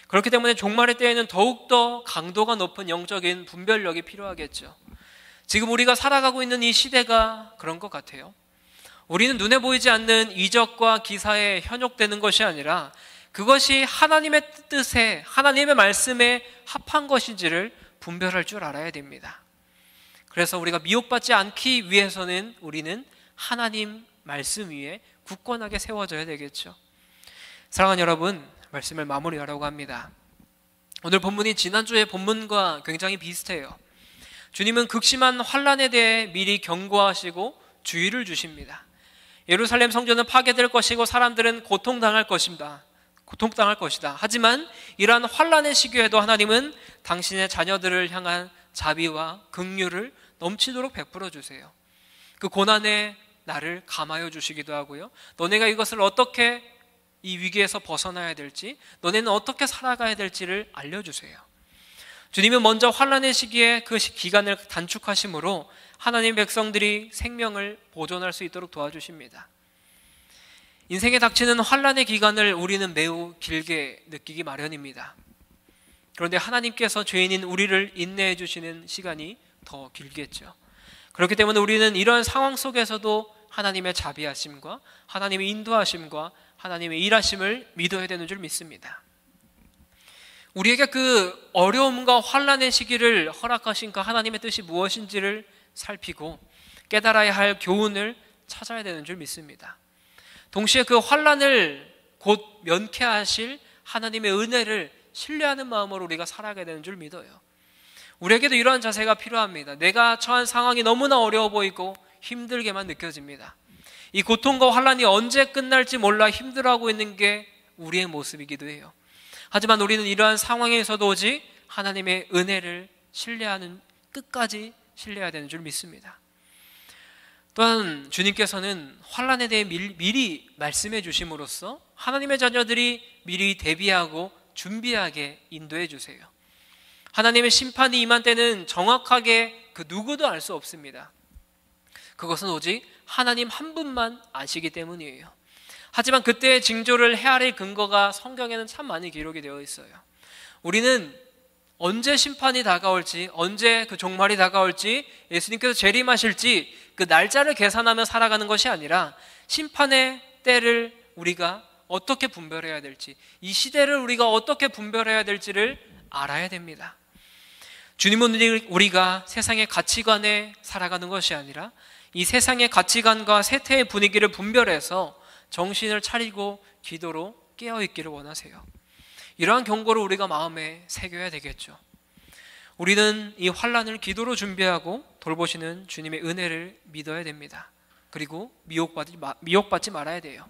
그렇기 때문에 종말의 때에는 더욱더 강도가 높은 영적인 분별력이 필요하겠죠. 지금 우리가 살아가고 있는 이 시대가 그런 것 같아요. 우리는 눈에 보이지 않는 이적과 기사에 현혹되는 것이 아니라 그것이 하나님의 뜻에, 하나님의 말씀에 합한 것인지를 분별할 줄 알아야 됩니다. 그래서 우리가 미혹받지 않기 위해서는 우리는 하나님 말씀 위에 굳건하게 세워져야 되겠죠. 사랑하는 여러분, 말씀을 마무리하려고 합니다. 오늘 본문이 지난주의 본문과 굉장히 비슷해요. 주님은 극심한 환난에 대해 미리 경고하시고 주의를 주십니다. 예루살렘 성전은 파괴될 것이고 사람들은 고통당할 것이다. 하지만 이러한 환난의 시기에도 하나님은 당신의 자녀들을 향한 자비와 긍휼을 넘치도록 베풀어 주세요. 그 고난에 나를 감하여 주시기도 하고요. 너네가 이것을 어떻게 이 위기에서 벗어나야 될지, 너네는 어떻게 살아가야 될지를 알려주세요. 주님은 먼저 환난의 시기에 그 기간을 단축하심으로 하나님 백성들이 생명을 보존할 수 있도록 도와주십니다. 인생에 닥치는 환난의 기간을 우리는 매우 길게 느끼기 마련입니다. 그런데 하나님께서 죄인인 우리를 인내해 주시는 시간이 더 길겠죠. 그렇기 때문에 우리는 이런 상황 속에서도 하나님의 자비하심과 하나님의 인도하심과 하나님의 일하심을 믿어야 되는 줄 믿습니다. 우리에게 그 어려움과 환난의 시기를 허락하신 그 하나님의 뜻이 무엇인지를 살피고 깨달아야 할 교훈을 찾아야 되는 줄 믿습니다. 동시에 그 환난을 곧 면케하실 하나님의 은혜를 신뢰하는 마음으로 우리가 살아가야 되는 줄 믿어요. 우리에게도 이러한 자세가 필요합니다. 내가 처한 상황이 너무나 어려워 보이고 힘들게만 느껴집니다. 이 고통과 환난이 언제 끝날지 몰라 힘들어하고 있는 게 우리의 모습이기도 해요. 하지만 우리는 이러한 상황에서도 오직 하나님의 은혜를 신뢰하는, 끝까지 신뢰해야 되는 줄 믿습니다. 또한 주님께서는 환난에 대해 미리 말씀해 주심으로써 하나님의 자녀들이 미리 대비하고 준비하게 인도해 주세요. 하나님의 심판이 임한 때는 정확하게 그 누구도 알 수 없습니다. 그것은 오직 하나님 한 분만 아시기 때문이에요. 하지만 그때의 징조를 헤아릴 근거가 성경에는 참 많이 기록이 되어 있어요. 우리는 언제 심판이 다가올지, 언제 그 종말이 다가올지, 예수님께서 재림하실지 그 날짜를 계산하며 살아가는 것이 아니라 심판의 때를 우리가 어떻게 분별해야 될지, 이 시대를 우리가 어떻게 분별해야 될지를 알아야 됩니다. 주님은 우리가 세상의 가치관에 살아가는 것이 아니라 이 세상의 가치관과 세태의 분위기를 분별해서 정신을 차리고 기도로 깨어있기를 원하세요. 이러한 경고를 우리가 마음에 새겨야 되겠죠. 우리는 이 환난을 기도로 준비하고 돌보시는 주님의 은혜를 믿어야 됩니다. 그리고 미혹받지 말아야 돼요.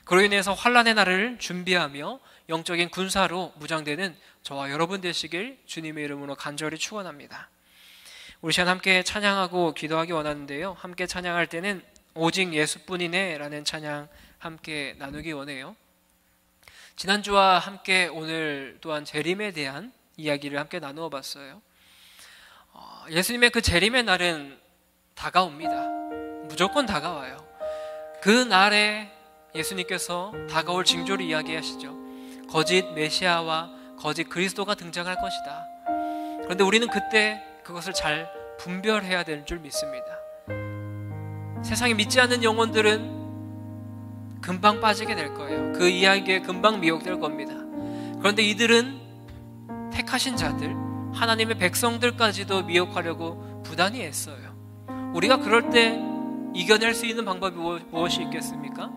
그로 인해서 환난의 날을 준비하며 영적인 군사로 무장되는 저와 여러분 되시길 주님의 이름으로 간절히 축원합니다. 우리 시간 함께 찬양하고 기도하기 원하는데요. 함께 찬양할 때는 오직 예수뿐이네 라는 찬양 함께 나누기 원해요. 지난주와 함께 오늘 또한 재림에 대한 이야기를 함께 나누어 봤어요. 예수님의 그 재림의 날은 다가옵니다. 무조건 다가와요. 그 날에 예수님께서 다가올 징조를 이야기하시죠. 거짓 메시아와 거짓 그리스도가 등장할 것이다. 그런데 우리는 그때 그것을 잘 분별해야 될 줄 믿습니다. 세상에 믿지 않는 영혼들은 금방 빠지게 될 거예요. 그 이야기에 금방 미혹될 겁니다. 그런데 이들은 택하신 자들, 하나님의 백성들까지도 미혹하려고 부단히 애써요. 우리가 그럴 때 이겨낼 수 있는 방법이 무엇이 있겠습니까?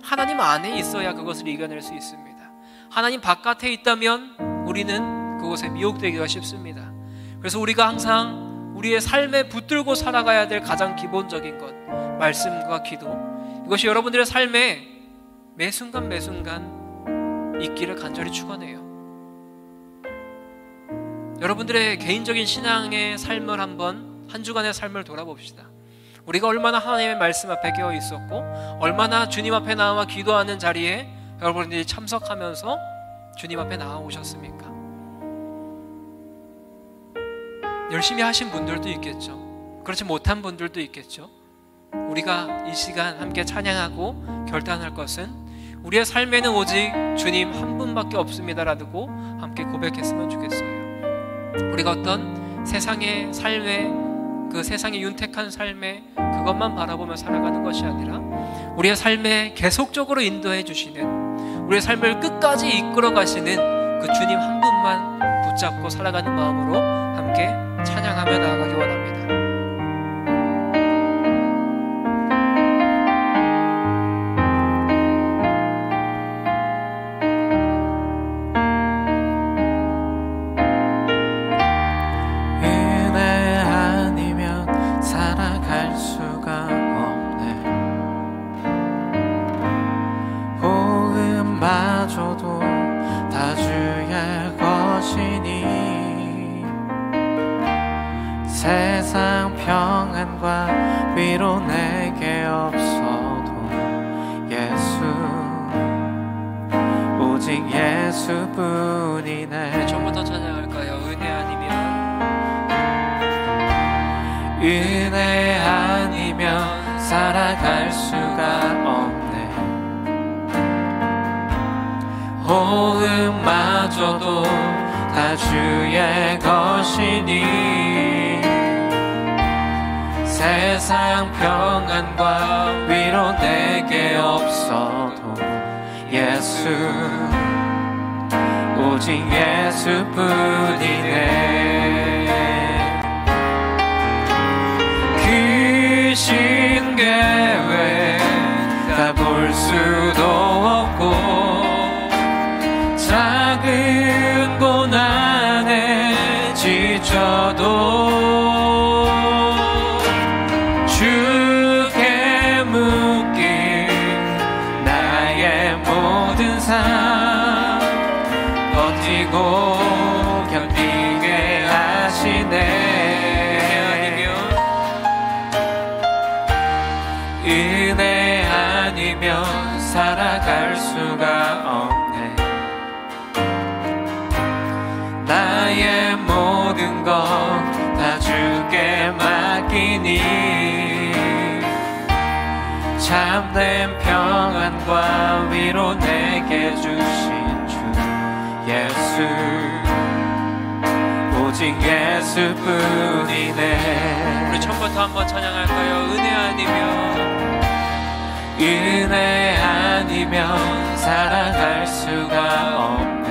하나님 안에 있어야 그것을 이겨낼 수 있습니다. 하나님 바깥에 있다면 우리는 그곳에 미혹되기가 쉽습니다. 그래서 우리가 항상 우리의 삶에 붙들고 살아가야 될 가장 기본적인 것, 말씀과 기도, 이것이 여러분들의 삶에 매 순간 있기를 간절히 축원해요. 여러분들의 개인적인 신앙의 삶을 한 주간의 삶을 돌아봅시다. 우리가 얼마나 하나님의 말씀 앞에 깨어 있었고, 얼마나 주님 앞에 나와 기도하는 자리에 여러분들이 참석하면서 주님 앞에 나아오셨습니까? 열심히 하신 분들도 있겠죠. 그렇지 못한 분들도 있겠죠. 우리가 이 시간 함께 찬양하고 결단할 것은 우리의 삶에는 오직 주님 한 분밖에 없습니다라고 함께 고백했으면 좋겠어요. 우리가 어떤 세상의 삶에, 그 세상의 윤택한 삶에 그것만 바라보며 살아가는 것이 아니라 우리의 삶에 계속적으로 인도해 주시는, 우리의 삶을 끝까지 이끌어 가시는 그 주님 한 분만 붙잡고 살아가는 마음으로 함께 찬양하며 나아가기 원합니다. 세상 평안과 위로 내게 없어도 예수, 오직 예수뿐이네. 처음부터 찬양할까요? 은혜 아니면, 은혜 아니면 살아갈 수가 없네. 호흡마저도 다 주의 것이니 세상 평안과 위로 내게 없어도 예수, 오직 예수뿐이네. 그 신계획 다 볼 수도 없고 작은 고난에 지쳐도 주께 묶인 나의 모든 삶 버티고 견디게 하시네. 은혜 아니면 살아갈 수가 없네. 나의 모든 것 다 주께 맡기니 참된 평안과 위로 내게 주신 주 예수, 오직 예수뿐이네. 우리 처음부터 한번 찬양할까요? 은혜 아니면 살아갈 수가 없네.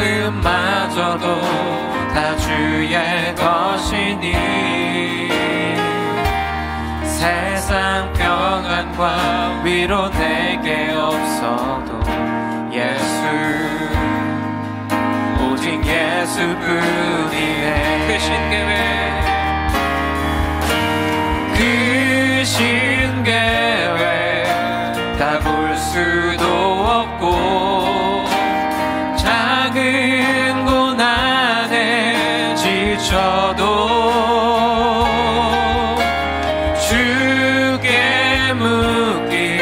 호흡마저도 다 주의 것이니 세상 평안과 위로 내게 없어도 예수, 오직 예수뿐이네. 그 신계획, 그 신계획 다 볼 수도 없고 작은 고난에 지쳐도 주께 묶인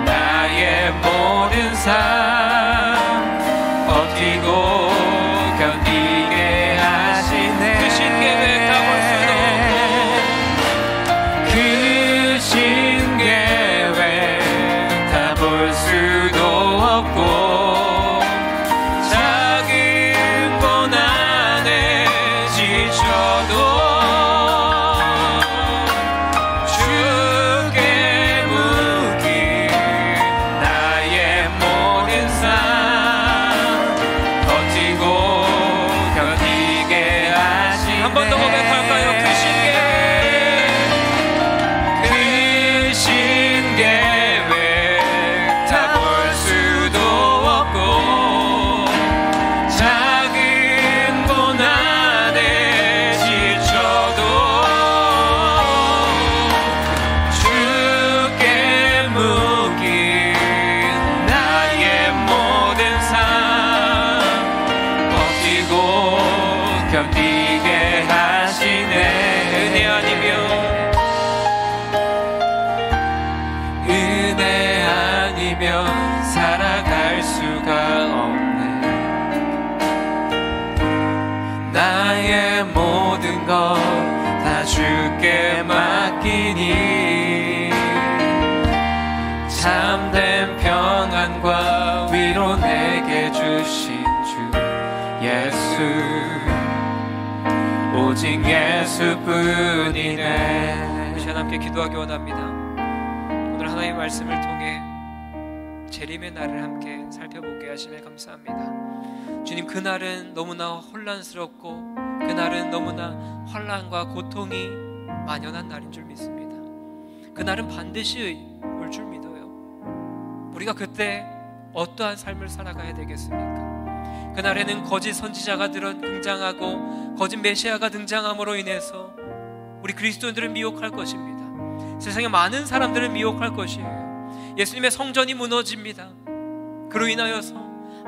나의 모든 삶 버티고 견디게 하시네. 그 신계획 다 볼 수도 없고, 그 신계획 다 볼 수도 없고 작은 고난에 지쳐도 주께 묶인 나의 모든 삶 버티고 견디게 하시네. 한 번 더 고백할까요? 그 신계획 다 볼 수도 없고 작은 고난에 지쳐도 주께 묶인 나의 모든 삶 버티고 견디게 하시네. 은혜 아니면 살아갈 수가 없네. 나의 모든 것 다 주께 맡기니 예수 오직 예수뿐이네. 우리 시간 함께 기도하기 원합니다. 오늘 하나님의 말씀을 통해 재림의 날을 함께 살펴보게 하심에 감사합니다. 주님, 그날은 너무나 혼란스럽고 그날은 너무나 환난과 고통이 만연한 날인 줄 믿습니다. 그날은 반드시 올 줄 믿어요. 우리가 그때 어떠한 삶을 살아가야 되겠습니까? 그날에는 거짓 선지자가 등장하고 거짓 메시아가 등장함으로 인해서 우리 그리스도인들을 미혹할 것입니다. 세상에 많은 사람들을 미혹할 것이에요. 예수님의 성전이 무너집니다. 그로 인하여서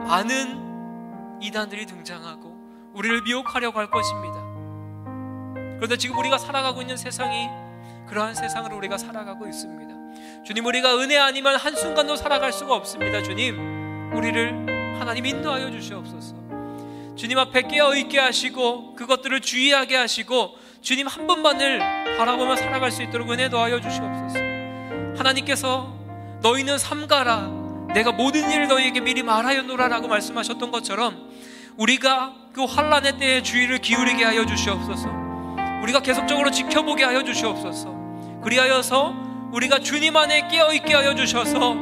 많은 이단들이 등장하고 우리를 미혹하려고 할 것입니다. 그런데 지금 우리가 살아가고 있는 세상이 그러한 세상으로 우리가 살아가고 있습니다. 주님, 우리가 은혜 아니면 한순간도 살아갈 수가 없습니다. 주님, 우리를 하나님 인도하여 주시옵소서. 주님 앞에 깨어있게 하시고 그것들을 주의하게 하시고 주님 한 분만을 바라보며 살아갈 수 있도록 은혜 더하여 주시옵소서. 하나님께서 너희는 삼가라, 내가 모든 일을 너희에게 미리 말하였노라 라고 말씀하셨던 것처럼 우리가 그 환난의 때에 주의를 기울이게 하여 주시옵소서. 우리가 계속적으로 지켜보게 하여 주시옵소서. 그리하여서 우리가 주님 안에 깨어있게 하여 주셔서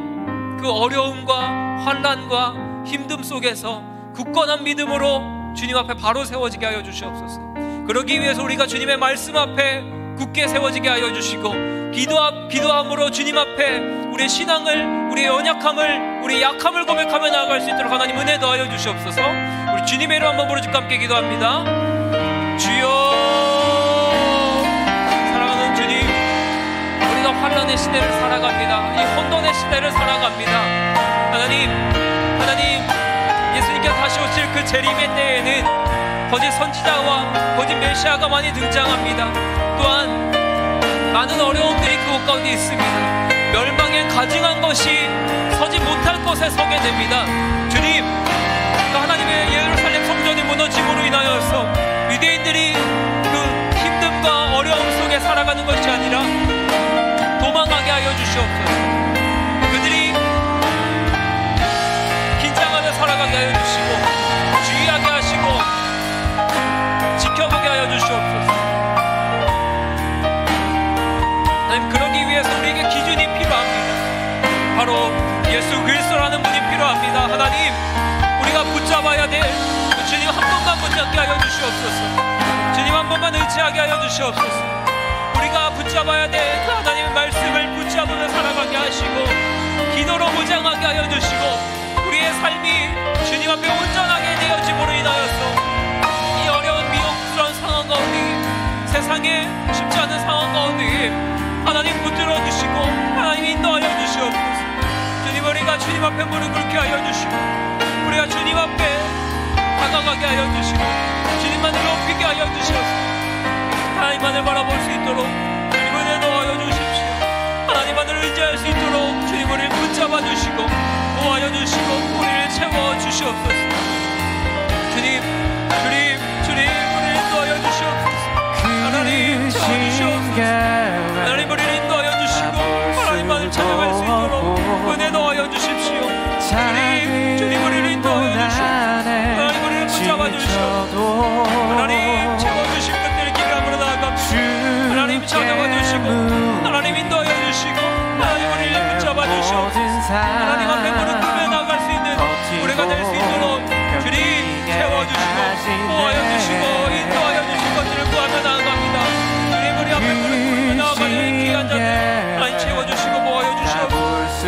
그 어려움과 환난과 힘듦 속에서 굳건한 믿음으로 주님 앞에 바로 세워지게 하여 주시옵소서. 그러기 위해서 우리가 주님의 말씀 앞에 굳게 세워지게 하여 주시고 기도함으로 주님 앞에 우리의 신앙을, 우리의 연약함을, 우리의 약함을 고백하며 나아갈 수 있도록 하나님 은혜 더하여 주시옵소서. 우리 주님의 이름 한번 부르짖고 함께 기도합니다. 주여, 주님, 우리가 환난의 시대를 살아갑니다. 이 혼돈의 시대를 살아갑니다. 하나님, 예수님께서 다시 오실 그 재림의 때에는 거짓 선지자와 거짓 메시아가 많이 등장합니다. 또한 많은 어려움들이 그곳 가운데 있습니다. 멸망에 가증한 것이 서지 못할 곳에 서게 됩니다. 주님, 그 하나님의 예루살렘 성전이 무너짐으로 인하여서 유대인들이 그 힘듦과 어려움 속에 살아가는 것이 아니라 도망가게 하여 주시옵소서. 그들이 긴장하며 살아가게 하여 주시고 주의하게 하시고 지켜보게 하여 주시옵소서. 하나님, 그러기 위해서 우리에게 기준이 필요합니다. 바로 예수 그리스도라는 분이 필요합니다. 하나님, 우리가 붙잡아야 될 주님 한 번만 붙잡게 하여 주시옵소서. 주님 한 번만 의지하게 하여 주시옵소서. 우리가 붙잡아야 될 그 하나님의 말씀을 붙잡으며 살아가게 하시고 기도로 무장하게 하여 주시고 우리의 삶이 주님 앞에 온전하게 되어짐으로 인하여서 이 어려운 미혹스러운 상황 가운데, 세상에 쉽지 않은 상황 가운데 하나님 붙들어 주시고 하나님 인도하여 주시옵소서. 주님, 우리가 주님 앞에 무릎 꿇게 하여 주시고 우리가 주님 앞에 다가가게 하여 주시고 주님만을 높이게 하여 주시옵소서. 하나님만을 바라볼 수 있도록 주님 은혜 더하여 주십시오. 하나님만을 의지할 수 있도록 주님 우리를 붙잡아 주시고 도와여 주시고 우리를 채워 주시옵소서. 주님 우리를 인도하여 주시옵소서. 하나님 채워 주시옵소서. 하나님 우리를 인도하여 주시고 하나님만을 찬양할 수 있도록 은혜 더하여 주십시오. 주님 우리를 인도하여 주시옵소서. 하나님 우리를 붙잡아 주시옵소서. 하나님 채워주신 것들을 기도함으로 나아갑니다. 하나님 찾아봐 주시고 하나님 인도하여 주시고 하나님 우리를 붙잡아 주시옵소서. 하나님 앞에 무릎 꿇며 나아갈 수 있는 우리가 될 수 있도록 주님 채워주시고 모아여 주시고 인도하여 주신 것들을 구하며 나아갑니다. 주님 우리 앞에 무릎 꿇며 나아가는 귀한 자들 하나님 채워주시고 모아여 주시옵소서.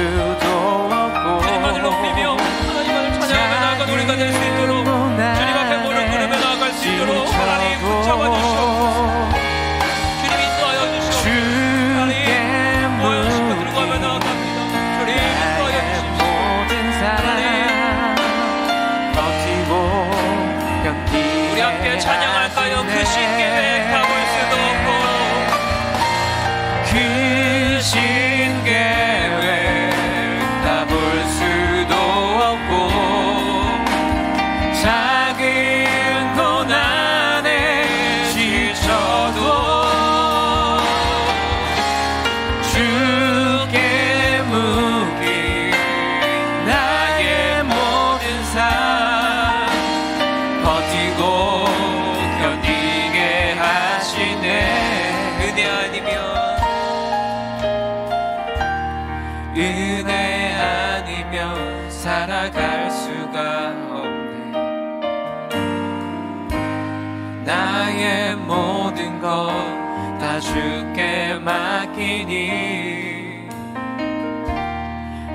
주님만을 높이며 하나님만을 찬양하며 나아가는 우리가 될 수 있도록 주님 앞에 무릎 꿇으며 나아갈 수 있도록 하나님 붙잡아 주시옵소서. 주님 인도하여 주시옵소서. 하나님 모여 주신 것들을 구하며 나아갑니다. 주님 인도하여 주십시오. 우리 함께 찬양할까요? 그 신계획 담을 수도 없고 그 신계획 담을 수도 없고 작은 고난에 지쳐도 주께 묻기 나의 모든 삶 버티고 견디게 하시네. 은혜 아니면 살아갈 수가 없네. 나의 모든 것 다 주께 맡기니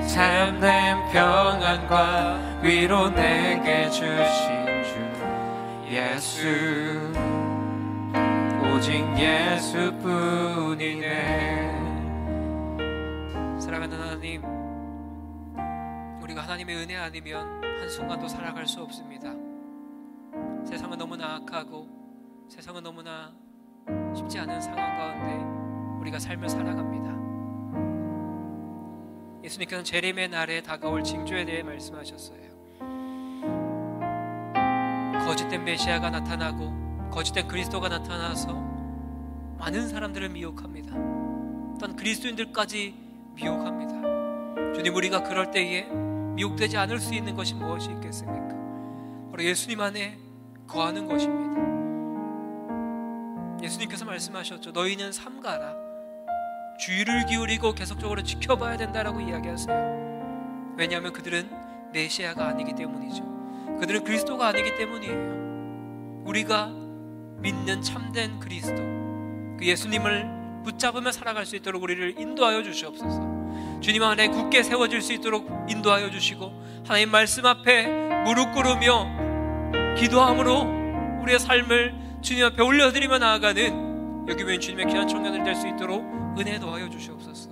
참된 평안과 위로 내게 주신 주 예수, 오직 예수뿐이네. 사랑하는 하나님, 우리가 하나님의 은혜 아니면 한순간도 살아갈 수 없습니다. 세상은 너무나 악하고 세상은 너무나 쉽지 않은 상황 가운데 우리가 삶을 살아갑니다. 예수님께서는 재림의 날에 다가올 징조에 대해 말씀하셨어요. 거짓된 메시아가 나타나고 거짓된 그리스도가 나타나서 많은 사람들을 미혹합니다. 또한 그리스도인들까지 미혹합니다. 주님, 우리가 그럴 때에 미혹되지 않을 수 있는 것이 무엇이 있겠습니까? 바로 예수님 안에 거하는 것입니다. 예수님께서 말씀하셨죠. 너희는 삼가라. 주의를 기울이고 계속적으로 지켜봐야 된다라고 이야기하세요. 왜냐하면 그들은 메시아가 아니기 때문이죠. 그들은 그리스도가 아니기 때문이에요. 우리가 믿는 참된 그리스도, 그 예수님을 붙잡으며 살아갈 수 있도록 우리를 인도하여 주시옵소서. 주님 안에 굳게 세워질 수 있도록 인도하여 주시고, 하나님 말씀 앞에 무릎 꿇으며 기도함으로 우리의 삶을 주님 앞에 올려드리며 나아가는 여기 모인 주님의 귀한 청년들이 될 수 있도록 은혜 더하여 주시옵소서.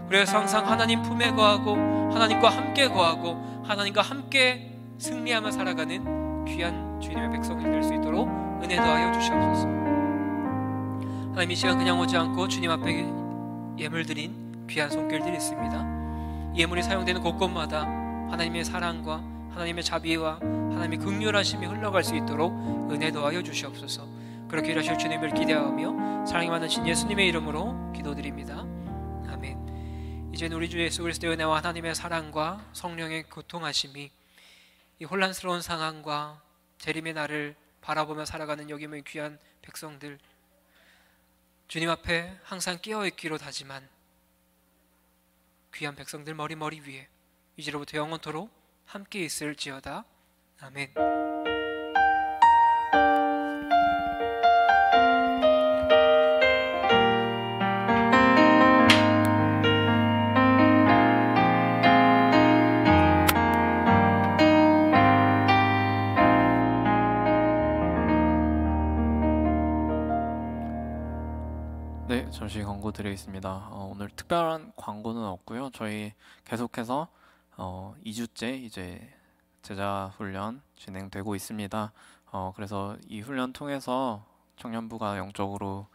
그래서 항상 하나님 품에 거하고 하나님과 함께 거하고 하나님과 함께 승리하며 살아가는 귀한 주님의 백성이 될 수 있도록 은혜 더하여 주시옵소서. 하나님, 이 시간 그냥 오지 않고 주님 앞에 예물 드린 귀한 손길들이 있습니다. 예물이 사용되는 곳곳마다 하나님의 사랑과 하나님의 자비와 하나님의 긍휼하심이 흘러갈 수 있도록 은혜 더하여 주시옵소서. 그렇게 일하실 주님을 기대하며 사랑이 많으신 예수님의 이름으로 기도드립니다. 아멘. 이제는 우리 주 예수 그리스도의 은혜와 하나님의 사랑과 성령의 교통하심이 이 혼란스러운 상황과 재림의 날을 바라보며 살아가는 여기 모인 귀한 백성들, 주님 앞에 항상 깨어있기로 다짐한 귀한 백성들 머리 위에 이제로부터 영원토록 함께 있을지어다. 아멘. 네, 잠시 광고 드리겠습니다. 오늘 특별한 광고는 없고요. 저희 계속해서 2주째 이제 제자 훈련 진행되고 있습니다. 그래서 이 훈련 통해서 청년부가 영적으로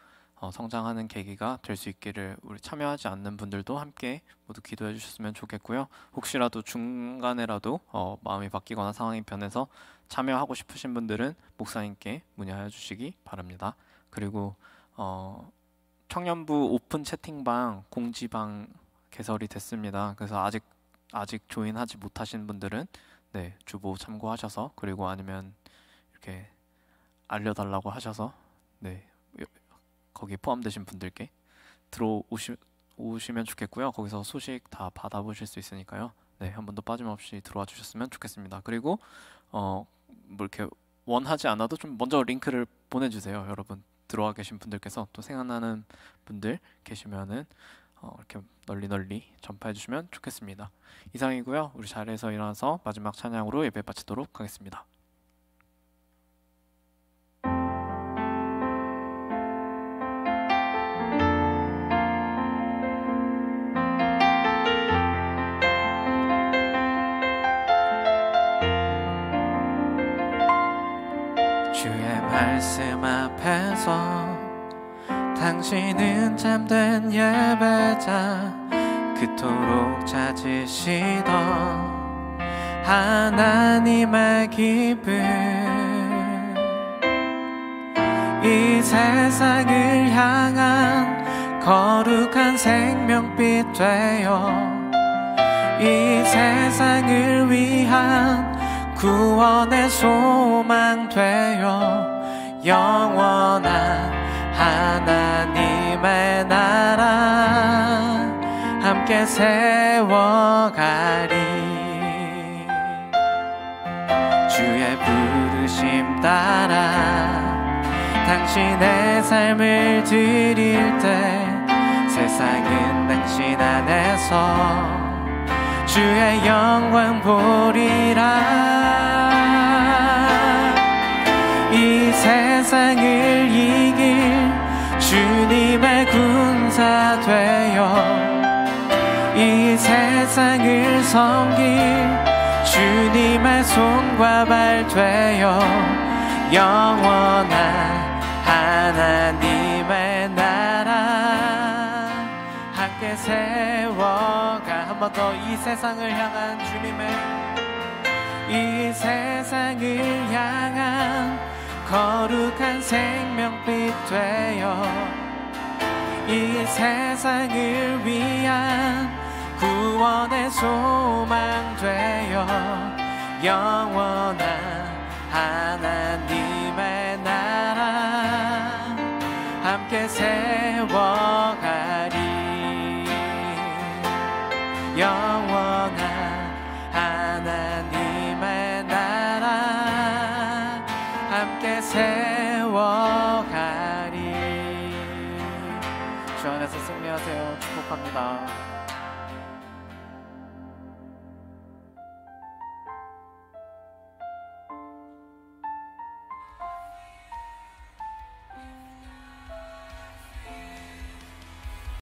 성장하는 계기가 될 수 있기를 우리 참여하지 않는 분들도 함께 모두 기도해 주셨으면 좋겠고요. 혹시라도 중간에라도 마음이 바뀌거나 상황이 변해서 참여하고 싶으신 분들은 목사님께 문의하여 주시기 바랍니다. 그리고 청년부 오픈 채팅방 공지방 개설이 됐습니다. 그래서 아직 조인하지 못하신 분들은 주보 참고하셔서, 그리고 아니면 이렇게 알려달라고 하셔서 거기 포함되신 분들께 들어오시면 좋겠고요. 거기서 소식 다 받아보실 수 있으니까요. 한 번도 빠짐없이 들어와 주셨으면 좋겠습니다. 그리고 뭐 이렇게 원하지 않아도 좀 먼저 링크를 보내주세요. 여러분 들어와 계신 분들께서 또 생각나는 분들 계시면은 이렇게 널리 전파해 주시면 좋겠습니다. 이상이고요. 우리 자리에서 일어나서 마지막 찬양으로 예배 마치도록 하겠습니다. 주의 말씀 앞에서 당신은 참된 예배자, 그토록 찾으시던 하나님의 기쁨, 이 세상을 향한 거룩한 생명빛 되어 이 세상을 위한 구원의 소망 되어 영원한 하나님의 나라 함께 세워가리. 주의 부르심 따라 당신의 삶을 드릴 때 세상은 당신 안에서 주의 영광 보리라. 이 세상을 이길 주님의 군사 되어 이 세상을 섬길 주님의 손과 발 되어 영원한 하나님의 나라 함께 세워가. 한 번 더 이 세상을 향한 주님의 이 세상을 향한 거룩한 생명빛 되어 이 세상을 위한 구원의 소망 되어 영원한 하나님의 나라 함께 세워가리. 영원한 하나님의 나라 함께 세워가리. 주 안에서 승리하세요. 축복합니다.